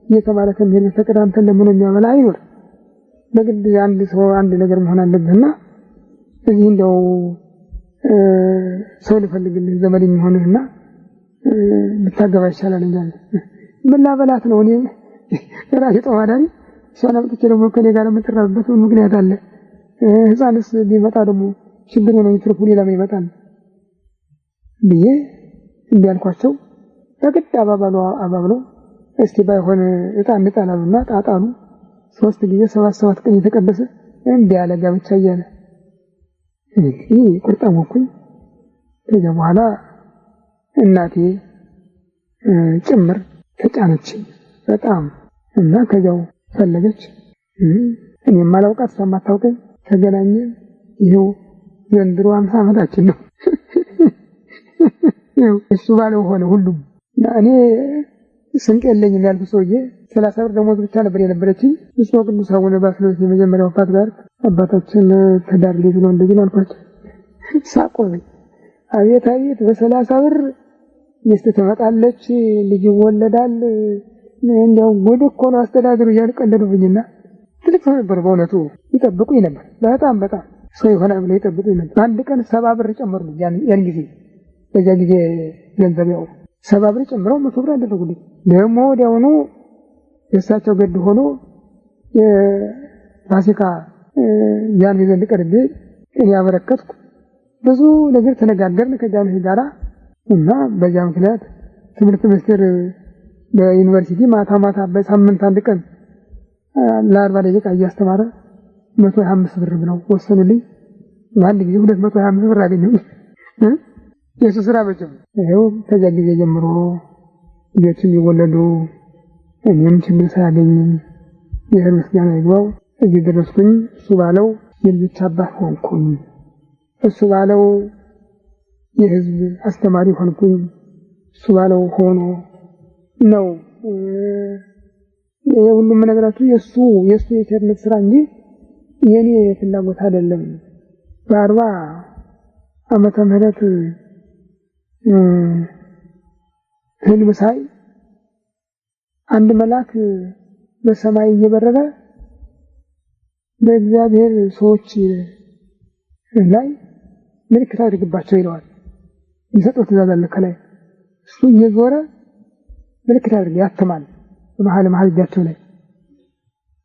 እየተማረ ከሚሄድ ተቀዳምተን ለምኑ የሚያበላ አይኖር በግድ አንድ ሰው አንድ ነገር መሆን አለብህና እዚህ እንደው ሰው ልፈልግልህ ዘመድ የሚሆንህና ብታገባ ይሻላል እንጂ ምን ላበላት ነው እኔ ራሴ ተማዳሪ ሰላምጥቼ ደግሞ ከኔ ጋር የምትራብበት ምክንያት አለ ህፃንስ ቢመጣ ደግሞ ችግር ነው ይትርፉ ሌላ ምን ይመጣል ብዬ እንዲያልኳቸው በግድ አባብሎ እስቲ ባይሆን እጣን እንጣላሉና ጣጣሉ 3 ጊዜ 7 ቀን የተቀደሰ እንዲያለ ጋብቻ ያለ እንግዲህ ቁርጣሞኩኝ ከዛ በኋላ እናቴ ጭምር ተጫነች በጣም እና ከዛው ፈለገች እኔም አላውቃት ሰማታውቀኝ ተገናኘን ይሄው ዘንድሮ 50 ዓመታችን ነው እሱ ባለው ሆነ ሁሉም እኔ ስንቅ የለኝም ያልኩ ሰውዬ 30 ብር ደሞዝ ብቻ ነበር የነበረችኝ እሱ ቅዱስ አቡነ ባስልዮስ የመጀመሪያው ፋት ጋር አባታችን ተዳር ልጅ ነው እንደዚህ አልኳቸው ሳቆኝ አቤት በ30 ብር ሚስት ትመጣለች ልጅ ይወለዳል እንደው ጉድ እኮ ነው አስተዳደሩ ያልቀለዱብኝና ትልቅ ሰው ነበር በእውነቱ ይጠብቁኝ ነበር በጣም ሰው ይሆናል ብለው ይጠብቁኝ ነበር አንድ ቀን 70 ብር ጨመሩልኝ ያን ጊዜ በዛ ጊዜ ገንዘብ ያው 70 ብር ጨምረው 100 ብር አደረጉልኝ ደግሞ ወዲያውኑ የእሳቸው ገድ ሆኖ የፋሲካ ያን ዘንድ ቀርቤ እኔ ያበረከትኩ ብዙ ነገር ተነጋገርን ከጃንሆይ ጋራ እና በዛ ምክንያት ትምህርት ሚኒስቴር በዩኒቨርሲቲ ማታ በሳምንት አንድ ቀን ለ40 ደቂቃ እያስተማረ 125 ብር ብለው ወሰኑልኝ አንድ ጊዜ 225 ብር አገኘሁ የሱ ስራ በጀም ይሄው ከዛ ጊዜ ጀምሮ ልጆችም ይወለዱ እኔም ችግር ሳያገኝ የእግዚአብሔር ምስጋና ይግባው እዚህ ደረስኩኝ እሱ ባለው የልጆች አባት ሆንኩኝ እሱ ባለው የህዝብ አስተማሪ ሆንኩኝ እሱ ባለው ሆኖ ነው የሁሉም ነገራችሁ የሱ የቸርነት ስራ እንጂ የኔ ፍላጎት አይደለም በ40 ዓመተ ምህረት ህልም ሳይ አንድ መልአክ በሰማይ እየበረረ በእግዚአብሔር ሰዎች ላይ ምልክት አድርግባቸው ይለዋል ይሰጠው ትእዛዝ አለ ከላይ እሱ እየዞረ ምልክት አድርግ ያተማል በመሃል እጃቸው ላይ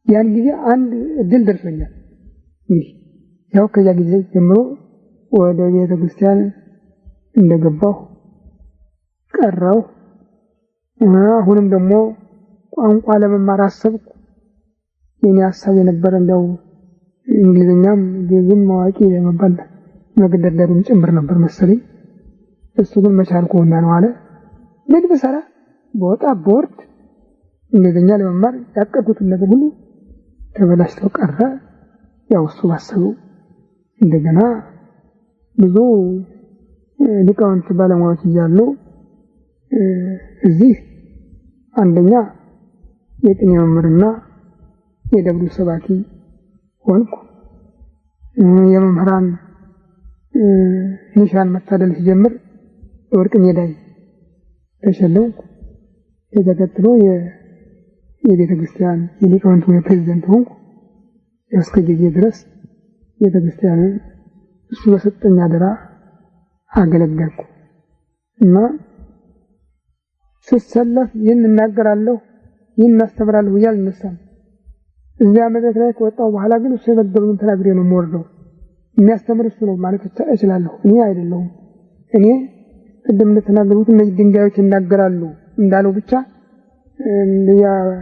ያን ጊዜ አንድ እድል ደርሶኛል ያው ከዛ ጊዜ ጀምሮ ወደ ቤተ ክርስቲያን እንደገባሁ ቀረው አሁንም ደግሞ ቋንቋ ለመማር አሰብኩ የኔ ሐሳብ የነበረ እንደው እንግሊዝኛም ግዕዝም ማዋቂ ለመባል መገደደርም ጭምር ነበር መሰለኝ እሱ ግን መቻልኩና ነው አለ ምን በሰራ በወጣ ቦርድ እንግሊዝኛ ለመማር ያቀድኩት ነገር ሁሉ ተበላሽቶ ቀረ ያው እሱ ባሰበው እንደገና ብዙ ሊቃውንት ባለሙያዎች እያሉ እዚህ አንደኛ የቅኔ መምህርና የደብሩ ሰባኪ ሆንኩ። የመምህራን ኒሻን መታደል ሲጀምር ወርቅ ሜዳይ ተሸለምኩ። ተከትሎ የቤተ ክርስቲያን የሊቃውንቱ ፕሬዝዳንት ሆንኩ። እስከ ጊዜ ድረስ ቤተ ክርስቲያንን እሱ በሰጠኝ አደራ አገለገልኩ እና ስሰለፍ ይህን እናገራለሁ ይህን አስተምራለሁ ብዬ አልነሳም። እዚያ መድረክ ላይ ከወጣሁ በኋላ ግን እሱ የመደበኝን ተናግሬ ነው የምወርደው። የሚያስተምር እሱ ነው ማለት እችላለሁ፣ እኔ አይደለሁም። እኔ ቅድም እንደተናገሩት እነዚህ ድንጋዮች ይናገራሉ እንዳለው ብቻ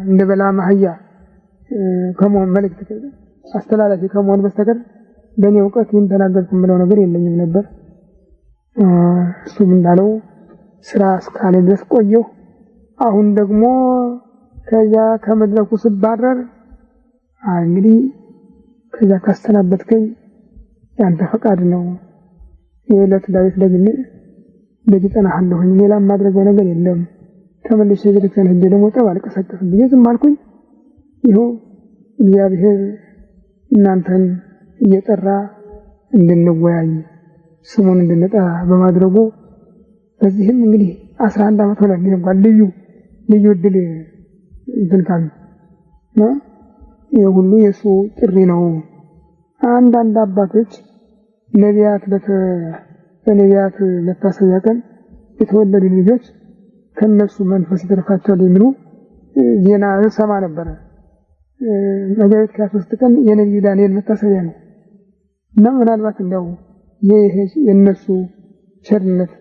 እንደ በለዓም አህያ ከመሆን መልእክት አስተላላፊ ከመሆን በስተቀር በእኔ እውቀት ይህን ተናገርኩ የምለው ነገር የለኝም ነበር። እሱም እንዳለው ስራ እስካለ ድረስ ቆየሁ። አሁን ደግሞ ከዚያ ከመድረኩ ስባረር እንግዲህ ከዚያ ካስተናበትከኝ ያንተ ፈቃድ ነው፣ የዕለት ዳዊት ደግሜ ደጅ እጠናሃለሁኝ፣ ሌላ ማድረገው ነገር የለም፣ ተመልሼ ቤተክርስቲያን ሄጄ ደግሞ ጠብ አልቀሰቅስም ብዬ ዝም አልኩኝ። ይኸው እግዚአብሔር እናንተን እየጠራ እንድንወያይ ስሙን እንድንጠራ በማድረጉ በዚህም እንግዲህ 11 ዓመት ሆነ። እንኳን ልዩ እድል ይልካል ነው የሁሉ የሱ ጥሪ ነው። አንዳንድ አባቶች ነቢያት በነቢያት መታሰቢያ ቀን የተወለዱ ልጆች ከነሱ መንፈስ ይተርፋቸዋል የሚሉ ዜና ሰማ ነበር። መጋቢት 23 ቀን የነቢዩ ዳንኤል መታሰቢያ ነው እና ምናልባት እንደው የነሱ ቸርነት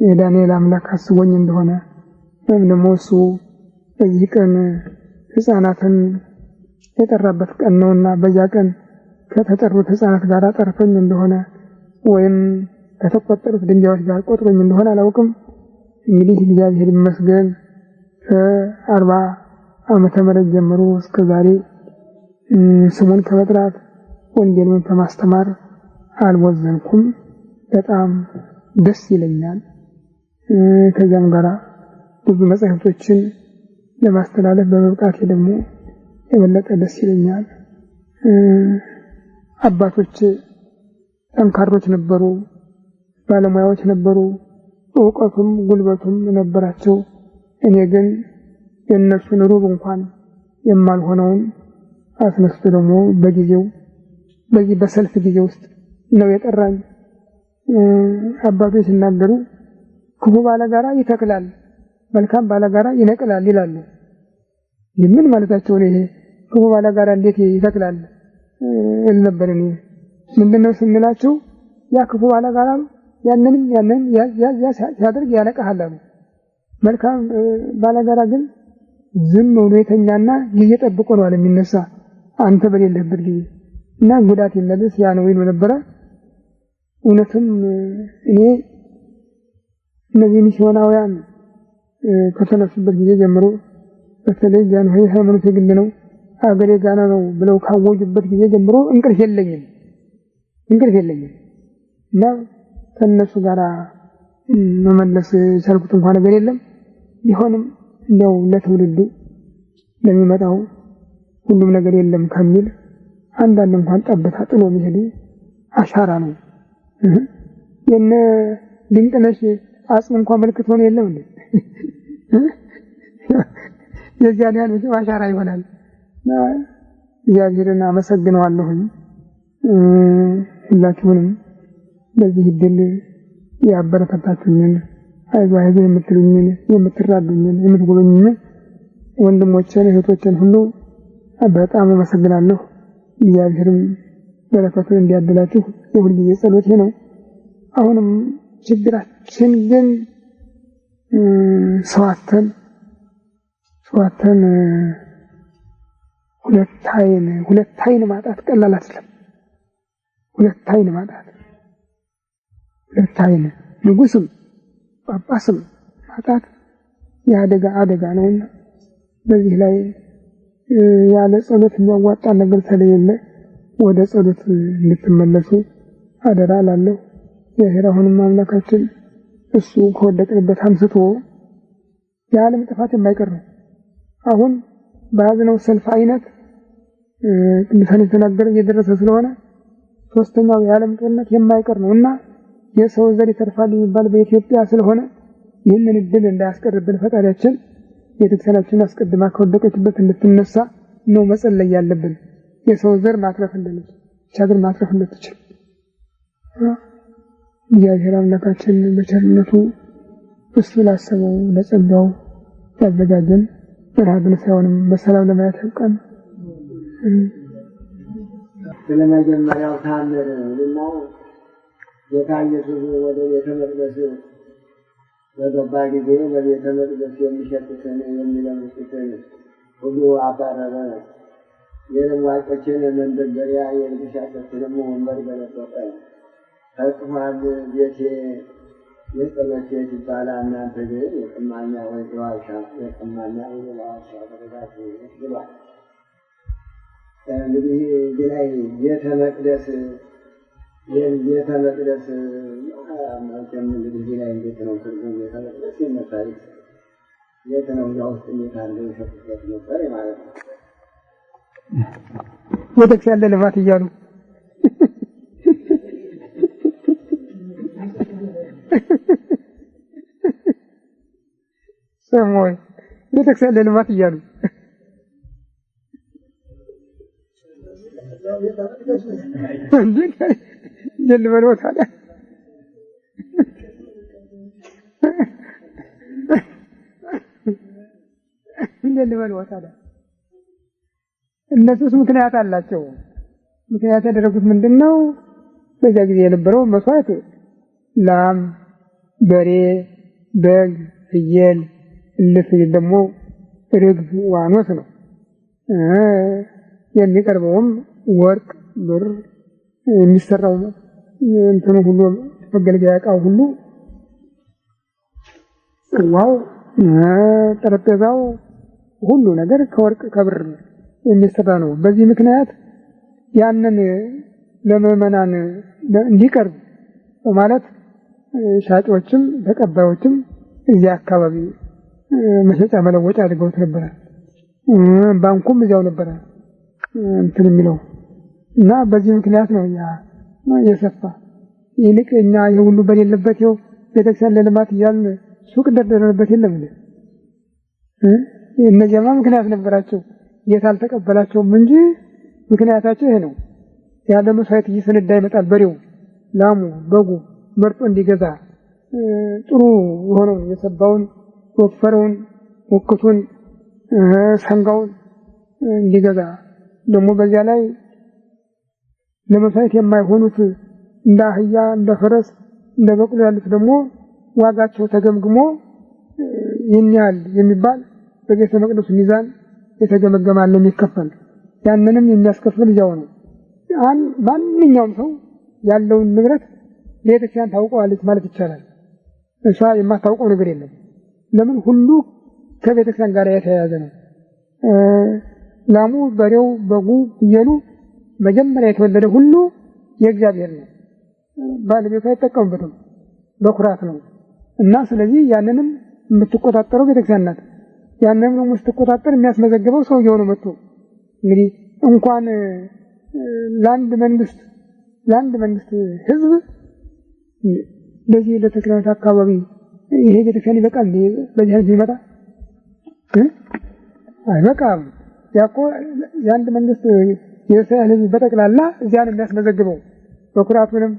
የዳንኤል አምላክ አስቦኝ እንደሆነ ወይም ደግሞ እሱ በዚህ ቀን ሕፃናትን የጠራበት ቀን ነውና በዚያ ቀን ከተጠሩት ሕፃናት ጋር ጠርቶኝ እንደሆነ ወይም ከተቆጠሩት ድንጋዮች ጋር ቆጥሮኝ እንደሆነ አላውቅም። እንግዲህ እግዚአብሔር ይመስገን ከ40 ዓመተ ምህረት ጀምሮ እስከ ዛሬ ስሙን ከመጥራት ወንጌልን ከማስተማር አልወዘንኩም። በጣም ደስ ይለኛል። ከዚያም ጋር ብዙ መጻሕፍቶችን ለማስተላለፍ በመብቃቴ ደግሞ የበለጠ ደስ ይለኛል። አባቶች ጠንካሮች ነበሩ፣ ባለሙያዎች ነበሩ፣ እውቀቱም ጉልበቱም ነበራቸው። እኔ ግን የእነሱን ሩብ እንኳን የማልሆነውን አስነስቶ ደግሞ በጊዜው በዚህ በሰልፍ ጊዜ ውስጥ ነው የጠራኝ። አባቶች ሲናገሩ ክፉ ባለጋራ ይተክላል፣ መልካም ባለጋራ ይነቅላል ይላሉ። ምን ማለታቸው ነው? ይሄ ክፉ ባለጋራ እንዴት ይተክላል ነበር። እኔ ምንድነው ስንላቸው ያ ክፉ ባለጋራ ያንን ሲያደርግ ያነቃሃል አሉ። መልካም ባለጋራ ግን ዝም ብሎ የተኛና ጊዜ ጠብቆ ነው የሚነሳ አንተ በሌለህበት ጊዜ እና ጉዳት የለብስ ያ ነው ይሉ ነበረ። እውነትም እኔ እነዚህ ሚስዮናውያን ከተነሱበት ጊዜ ጀምሮ በተለይ ጃንሆይ ሃይማኖት የግል ነው አገሬ ጋና ነው ብለው ካወጁበት ጊዜ ጀምሮ እንቅልፍ የለኝም እና ከነሱ ጋር መመለስ ቻልኩት እንኳን ነገር የለም። ቢሆንም እንደው ለትውልዱ ለሚመጣው ሁሉም ነገር የለም ከሚል አንዳንድ እንኳን ጠብታ ጥሎ የሚሄዱ አሻራ ነው። የነ ድንቅነሽ አጽም እንኳን ምልክት ሆኖ የለም እንዴ? የዚያን ያህል አሻራ ይሆናል። እግዚአብሔርን አመሰግነዋለሁኝ። ሁላችሁንም በዚህ እድል ያበረታታችሁኝን አይዞህ የምትሉኝን የምትራዱኝን የምትጎበኙኝን ወንድሞቼን እህቶቼን ሁሉ በጣም አመሰግናለሁ። እግዚአብሔርም በረከቱን እንዲያድላችሁ የሁልጊዜ ጸሎቴ ነው። አሁንም ችግራችን ግን ሰዋተን ሁለት አይን ማጣት ቀላል አይደለም። ሁለት አይን ንጉስም ጳጳስም ማጣት አደጋ ነውና በዚህ ላይ ያለ ጸሎት የሚያዋጣ ነገር ስለሌለ ወደ ጸሎት እንድትመለሱ አደራ እላለሁ። የሄራሁንም አምላካችን እሱ ከወደቅንበት አንስቶ የዓለም ጥፋት የማይቀር ነው። አሁን በያዝነው ሰልፍ አይነት ቅዱሳን የተናገረ እየደረሰ ስለሆነ ሶስተኛው የዓለም ጦርነት የማይቀር ነውና የሰው ዘር ይተርፋል የሚባል በኢትዮጵያ ስለሆነ ይህንን እድል እንዳያስቀርብን ፈጣሪያችን ቤተክርስቲያናችን አስቀድማ ከወደቀችበት እንድትነሳ ነው መጸለይ ያለብን። የሰው ዘር ማትረፍ እንደምትችል ቻግር ማትረፍ እንደምትችል እግዚአብሔር አምላካችን በቸርነቱ እሱ ላሰበው ለጸጋው ያዘጋጀን ረሃብን ሳይሆንም በሰላም ለማየት ያብቃን። ስለመጀመሪያው ታምር እና ጌታ ኢየሱስ ወደ ቤተ መቅደስ በገባ ጊዜ በቤተ መቅደስ የሚሸጡትን የሚለብሱትን ሁሉ አባረረ። የለዋጮችን መንደርደሪያ የልብሻቸውንም ወንበር ገለበጠ። ተጽፏል፣ ቤቴ የጸሎት ቤት ይባላል፣ እናንተ ግን የቀማኛ ወይ ዋሻ የቀማኛ ወይ ዋሻ ተደረጋችሁ ብሏል። እንግዲህ እዚህ ላይ ቤተ መቅደስ እንግዲህ እዚህ ላይ እንዴት ነው ትርጉም? ቤተ መቅደስ ይመጣል የት ነው? እዚያ ውስጥ እንዴት አድርገው ይሸጡበት ነበር ማለት ነው። ቤተክርስቲያን ለልማት እያሉ ሰሞይ ቤተክርስቲያን ለልማት እያሉ ጀልበል ወታለ ጀልበል ወታለ እነሱስ ምክንያት አላቸው። ምክንያት ያደረጉት ምንድነው? በዛ ጊዜ የነበረው መስዋዕት ላም፣ በሬ፣ በግ፣ ፍየል፣ እልፍ ደግሞ ርግብ፣ ዋኖስ ነው። የሚቀርበውም ወርቅ፣ ብር የሚሰራው እንትኑ ሁሉ መገልገያ ዕቃው ሁሉ ጽዋው፣ ጠረጴዛው ሁሉ ነገር ከወርቅ ከብር የሚሰራ ነው። በዚህ ምክንያት ያንን ለምዕመናን እንዲቀርብ ማለት ሻጮችም ተቀባዮችም እዚያ አካባቢ መሸጫ መለወጫ አድርገውት ነበር። ባንኩም እዚያው ነበር እንትን የሚለው እና በዚህ ምክንያት ነው ያ የሰፋ። ይልቅ እኛ የሁሉ በሌለበት ይኸው ቤተክርስቲያን ለልማት እያልን ሱቅ ደርደረንበት የለም እንዴ? እነዚያማ ምክንያት ነበራቸው። ጌታ አልተቀበላቸውም እንጂ ምክንያታቸው ይሄ ነው። ያለ መስዋዕት እየሰነዳ ይመጣል። በሬው፣ ላሙ፣ በጉ መርጦ እንዲገዛ ጥሩ የሆነውን የሰባውን፣ ወፈረውን፣ ወክቱን፣ ሰንጋውን እንዲገዛ ደግሞ በዚያ ላይ ለመስዋዕት የማይሆኑት እንደ አህያ፣ እንደ ፈረስ፣ እንደ በቅሎ ያሉት ደግሞ ዋጋቸው ተገምግሞ ይህን ያህል የሚባል በቤተ መቅደሱ ሚዛን የተገመገማል የሚከፈል። ያንንም የሚያስከፍል እዚያው ነው። ማንኛውም ሰው ያለውን ንብረት ቤተክርስቲያን ታውቀዋለች ማለት ይቻላል። እሷ የማታውቀው ነገር የለም። ለምን? ሁሉ ከቤተክርስቲያን ጋር የተያያዘ ነው። ላሙ፣ በሬው፣ በጉ፣ ፍየሉ መጀመሪያ የተወለደ ሁሉ የእግዚአብሔር ነው። ባለቤቱ አይጠቀምበትም፣ በኩራት ነው እና ስለዚህ ያንንም የምትቆጣጠረው ቤተክርስቲያን ናት። ያንንም ደግሞ ስትቆጣጠር የሚያስመዘግበው ሰውየው ነው መጥቶ። እንግዲህ እንኳን ለአንድ መንግስት ህዝብ ለዚህ ለተክለሃይማኖት አካባቢ ይሄ ቤተክርስቲያን ይበቃል። በዚህ አይነት ይመጣ አይበቃም። ያኮ የአንድ መንግስት የእስራኤል ህዝብ በጠቅላላ እዚያ ነው የሚያስመዘግበው። በኩራቱንም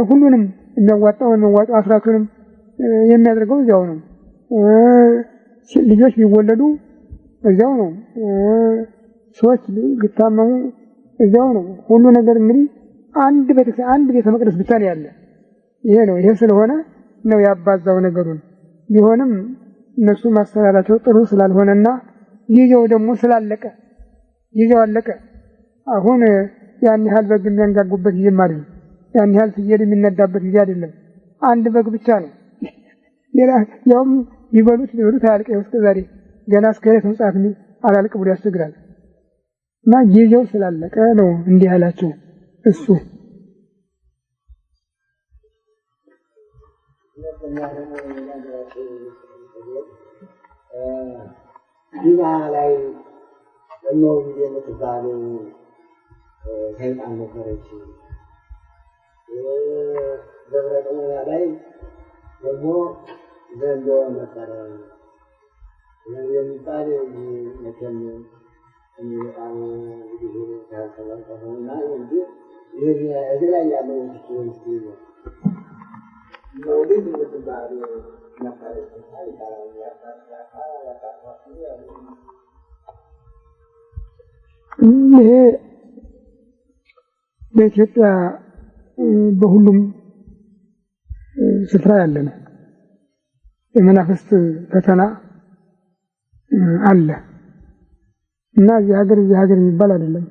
ሁሉንም የሚያዋጣውን መዋጮ አስራቱንም የሚያደርገው እዚያው ነው። ልጆች ቢወለዱ እዚያው ነው። ሰዎች ቢታመሙ እዚያው ነው። ሁሉ ነገር እንግዲህ አንድ ቤተ መቅደስ ብቻ ነው ያለ። ይሄ ነው። ይሄ ስለሆነ ነው ያባዛው ነገሩን። ቢሆንም እነሱ ማስተላለፋቸው ጥሩ ስላልሆነና ጊዜው ደግሞ ስላለቀ ጊዜው አለቀ። አሁን ያን ያህል በግ የሚያንጋጉበት ጊዜ ማለት ነው። ያን ያህል ፍየል የሚነዳበት ጊዜ አይደለም። አንድ በግ ብቻ ነው። ሌላ ያውም ይበሉት አያልቅ። እስከ ዛሬ ገና እስከ መጽሐፍ አላልቅ ብሎ ያስቸግራል። እና ጊዜው ስላለቀ ነው እንዲህ ያላቸው እሱ ዲና ላይ ደግሞ የምትባሉ ሰይጣን ነበረች። ደብረ ቀመና ላይ ደግሞ ዘንዶ ነበረ የሚባል መቼም በጣም እንግዲህ ተመልከተውና እንጂ እዚህ ላይ ያለው ውስጥ መውሊድ የምትባል ነበረች ይባላል። ይሄ በኢትዮጵያ በሁሉም ስፍራ ያለ ነው። የመናፍስት ፈተና አለ እና እዚህ ሀገር የሚባል አይደለም።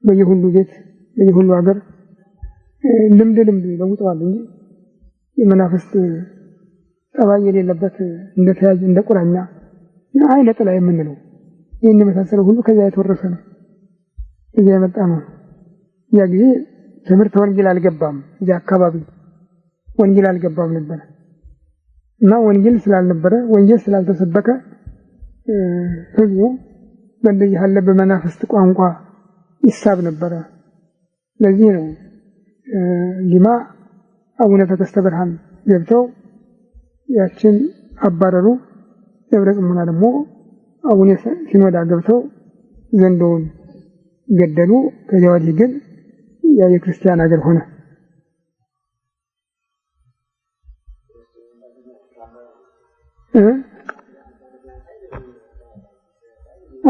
በየሁሉ ቤት በየሁሉ ሀገር ልምድ ለውጠዋል እንጂ የመናፍስት ጠባይ የሌለበት እንደተያዥ እንደ ቁራኛ አይነ ጥላ የምንለው ይህን የመሳሰለው ሁሉ ከዚያ የተወረሰ ነው። እዚያ የመጣ ነው። ያ ጊዜ ትምህርት ወንጌል አልገባም። እዚያ አካባቢ ወንጌል አልገባም ነበር እና ወንጌል ስላልነበረ ወንጌል ስላልተሰበከ ህዝቡ በእንደዚህ ያለ በመናፍስት ቋንቋ ይሳብ ነበረ። ለዚህ ነው ሊማ አቡነ ተከስተ ብርሃን ገብተው ያችን አባረሩ። ደብረ ጽሙና ደግሞ አቡነ ሲኖዳ ገብተው ዘንዶውን ገደሉ። ከዚያ ወዲህ ግን ያ የክርስቲያን ሀገር ሆነ።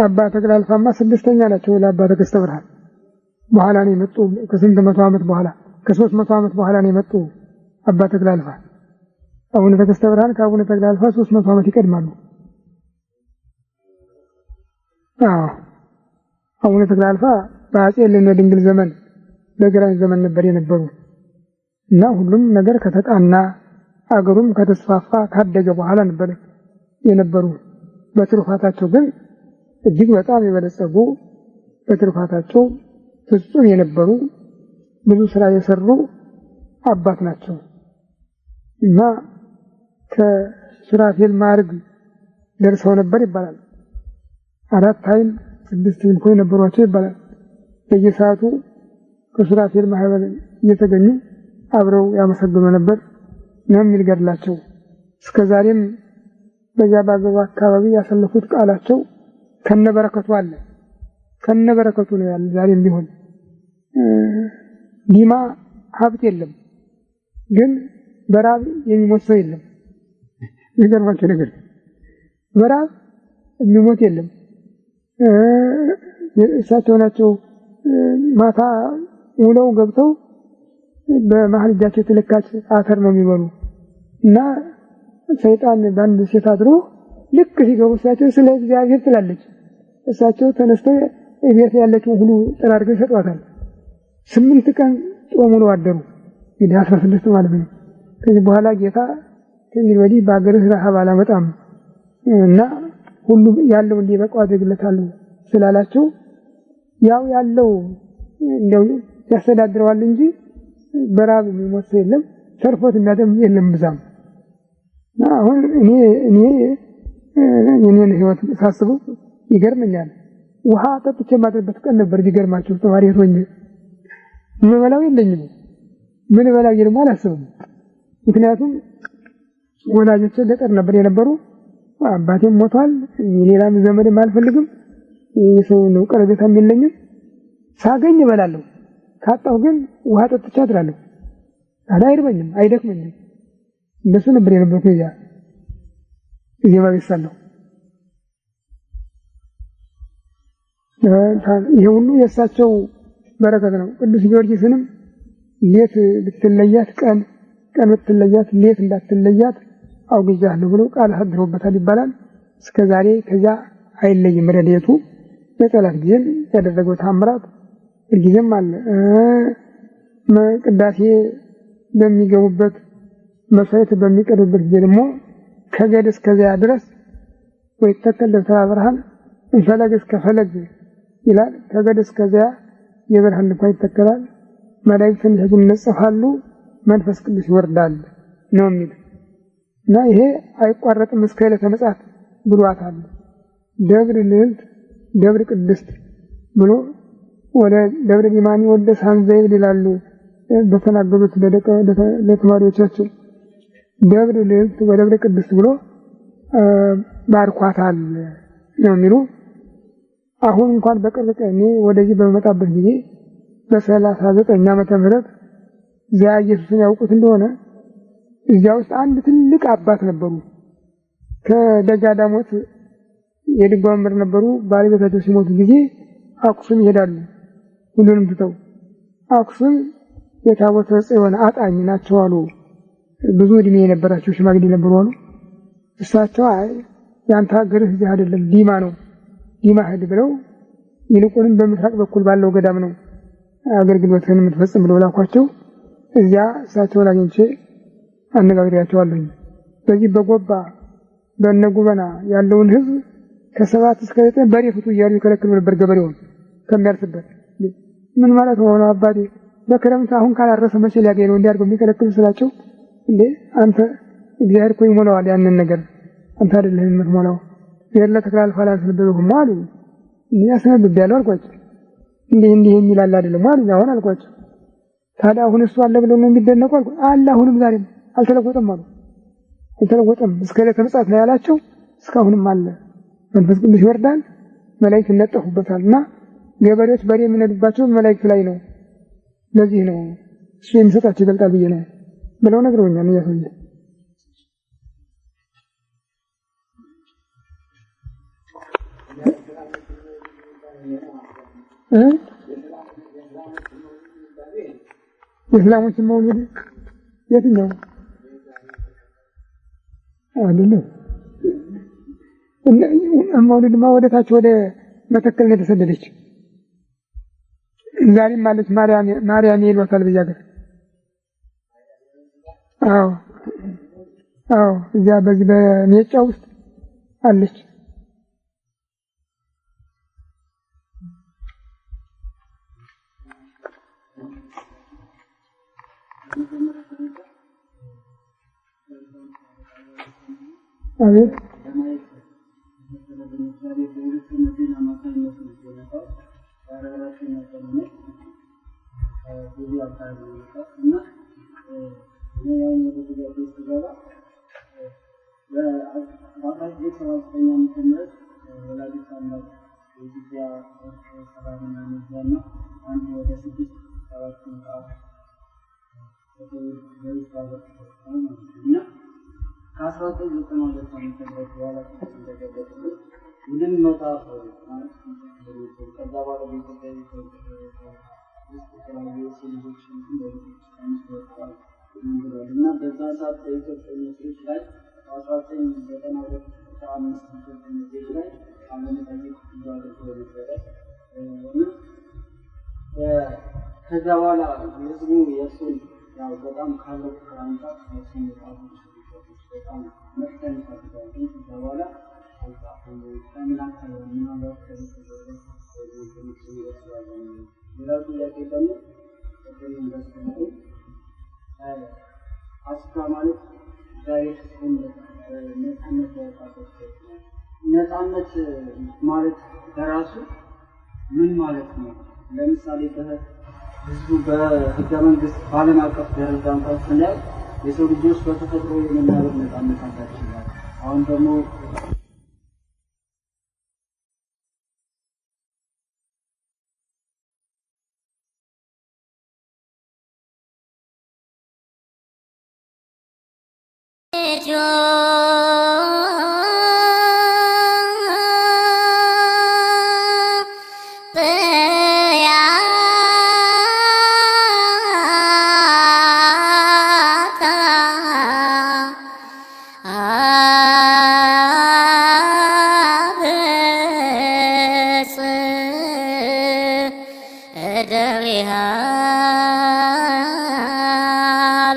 አባ ተክለ አልፋማ ስድስተኛ ናቸው ለአባ ተከስተ ብርሃን። በኋላ ነው የመጡ። ከስንት መቶ ዓመት በኋላ ከ300 ዓመት በኋላ ነው የመጡ አባ ተክለ አልፋ። አቡነ ተከስተ ብርሃን ከአቡነ ተክለ አልፋ 300 ዓመት ይቀድማሉ። አቡነ ተክለ አልፋ በአጼ ልነ ድንግል ዘመን በግራኝ ዘመን ነበር የነበሩ እና ሁሉም ነገር ከተቃና አገሩም ከተስፋፋ ካደገ በኋላ ነበር የነበሩ። በትሩፋታቸው ግን እጅግ በጣም የበለጸጉ በትሩፋታቸው ፍጹም የነበሩ ብዙ ስራ የሰሩ አባት ናቸው እና ከሱራፌል ማዕረግ ደርሰው ነበር ይባላል። 4 አይን 6 ክንፎ ነበሯቸው ይባላል። በየሰዓቱ ከሱራፌል ማህበር እየተገኙ አብረው ያመሰግኑ ነበር ነው የሚገድላቸው። እስከዛሬም በዚያ ባገሩ አካባቢ ያሰለፉት ቃላቸው ከነበረከቱ አለ። ከነበረከቱ ነው ያለ ዛሬም ቢሆን። ዲማ ሀብት የለም ግን በራብ የሚሞት ሰው የለም። ይገርማችሁ ነገር በራብ የሚሞት የለም። እሳቸው ናቸው ማታ ውለው ገብተው በመሀል እጃቸው የተለካች አተር ነው የሚበሉ እና ሰይጣን በአንድ ሴት አድሮ ልክ ሲገቡ እሳቸው ስለ እግዚአብሔር ትላለች። እሳቸው ተነስተው ቤት ያለችውን ሁሉ ጠራርገው ይሰጧታል። 8 ቀን ጾሙ ነው አደሩ። እንግዲህ 16 ማለት ነው። ከዚህ በኋላ ጌታ ከእንግዲህ ወዲህ በአገርህ ረሃብ አላመጣም እና ሁሉ ያለው እንዲበቃው አድርግለታለሁ ስላላቸው ያው ያለው እንደው ያስተዳድረዋል እንጂ በራብ የሚሞት ሰው የለም። ተርፎት የሚያደም የለም ብዛም። አሁን እኔ የኔን ህይወት ሳስበው ይገርመኛል። ውሃ ጠጥቼ ማድረበት ቀን ነበር። ይገርማችሁ ተማሪ ሆኜ ምንበላው የለኝም። ምን በላው ይልማ አላስብም። ምክንያቱም ወላጆቼ ገጠር ነበር የነበሩ። አባቴም ሞቷል። ሌላም ዘመድም አልፈልግም። የሰው ነው ቀረቤታም የለኝም። ሳገኝ እበላለሁ። ካጣሁ ግን ውሃ ጠጥቼ አድራለሁ። አይርበኝም፣ አይደክመኝም። እንደሱ ነበር የነበርኩ። እየባሰለሁ ይሄ ሁሉ የእሳቸው በረከት ነው። ቅዱስ ጊዮርጊስንም ሌት ብትለያት ቀን ብትለያት ሌት እንዳትለያት አውግዛለሁ ብሎ ቃል አድሮበታል ይባላል። እስከዛሬ ከዚያ አይለይም ረድኤቱ። በጠላት ጊዜም ያደረገው ታምራት ጊዜም አለ። ቅዳሴ በሚገቡበት መስዋዕት በሚቀርብበት ጊዜ ደግሞ ከገድ እስከዚያ ድረስ ወይ ተከለ ደብተራ ብርሃን እንፈለግ እስከ ፈለግ ይላል። ከገድ እስከዚያ የብርሃን ድንኳን ይተከላል። መላእክት ይነጸፋሉ፣ መንፈስ ቅዱስ ይወርዳል ነው የሚል እና ይሄ አይቋረጥም እስከ ዕለተ ምጽአት ብሏታል። ደብር ልዕልት ደብር ቅድስት ብሎ ወደ ደብረ ሊማኒ ወደ ሳንዘይብል ይላሉ በተናገሩት ለተማሪዎቻቸው ደብር ልዕልት ወደብረ ቅድስት ብሎ ባርኳታል ነው የሚሉ። አሁን እንኳን በቅርብ ቀን እኔ ወደዚህ በመጣበት ጊዜ በ39 ዓመተ ምህረት እዚያ ኢየሱስን ያውቁት እንደሆነ እዚያ ውስጥ አንድ ትልቅ አባት ነበሩ። ከደጋዳሞት የድጓ መምህር ነበሩ። ባለቤታቸው ሲሞቱ ጊዜ አክሱም ይሄዳሉ። ሁሉንም ትተው አክሱም የታቦተ ጽዮን አጣኝ ናቸው አሉ። ብዙ እድሜ የነበራቸው ሽማግሌ ነበሩ አሉ። እሳቸው አይ ያንተ ሀገርህ እዚህ አይደለም ዲማ ነው፣ ዲማ ሂድ ብለው ይልቁንም በምስራቅ በኩል ባለው ገዳም ነው አገልግሎትን የምትፈጽም ብለው ላኳቸው። እዚያ እሳቸውን አግኝቼ አነጋግሬያቸዋለሁ። በዚህ በጎባ በነጉበና ያለውን ህዝብ ከ7 እስከ 9 በሬ ፍቱ እያሉ ይከለክሉ ነበር ገበሬውን ከሚያርስበት። ምን ማለት ነው አባቴ? በክረምት አሁን ካላረሰ መቼ ሊያገኝ ነው እንዲያርገው የሚከለክሉ ስላቸው፣ እንዴ አንተ እግዚአብሔር እኮ ይሞላዋል ያንን ነገር አንተ አይደለህ የምትሞላው የለ ተክላልፋ ላልፈልበኩም አሉ። እኔ ያስነብብ ያለው አልኳቸው። እንዲህ የሚል አለ አይደለም አሉ። አሁን አልኳቸው ታዲያ አሁን እሱ አለ ብለው ነው የሚደነቁ አልኩ። አለ አሁንም ዛሬም አልተለወጠም አሉ። አልተለወጠም እስከ ዕለተ ምጽአት ነው ያላቸው። እስካሁንም አለ። መንፈስ ቅዱስ ይወርዳል፣ መላእክት ይነጠፉበታልና ገበሬዎች በሬ የሚነዱባቸው መላእክት ላይ ነው። ለዚህ ነው እሱ የሚሰጣቸው ይበልጣል ብዬ ነው ብለው ነግረውኛል። እያሰየ የእስላሞችን መውሊድ የትኛው አይደለም? መውሊድማ ወደታች ወደ መተከል ነው የተሰደደች። ዛሬም አለች ማርያም ይሏታል በዚያ ሀገር። አዎ እዚያ በዚህ በሜጫ ውስጥ አለች። አቤት ከዛ በኋላ ህዝቡ የእሱን ያው በጣም ካለው ከአንጻር እሱን በጣም መፍተን ይፈልጋል። ከዛ በኋላ አስካ ማለት ነፃነት ማለት በራሱ ምን ማለት ነው? ለምሳሌ ህዝቡ በህገ መንግስት በዓለም አቀፍ ደረጃ እንኳን ስናይ የሰው ልጆች በተፈጥሮ የመናገር ነፃነት አላቸው። አሁን ደግሞ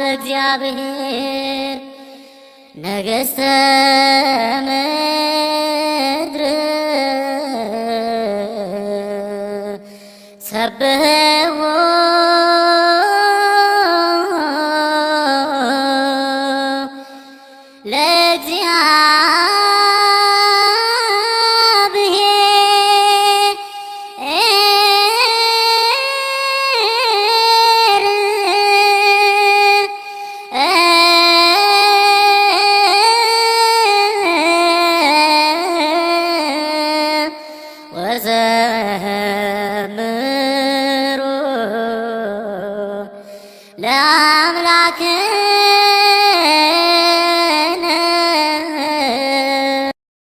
እግዚአብሔር ነገሥተ ምድር ሰብሕዎ ለእግዚአብሔር ለአምላክነ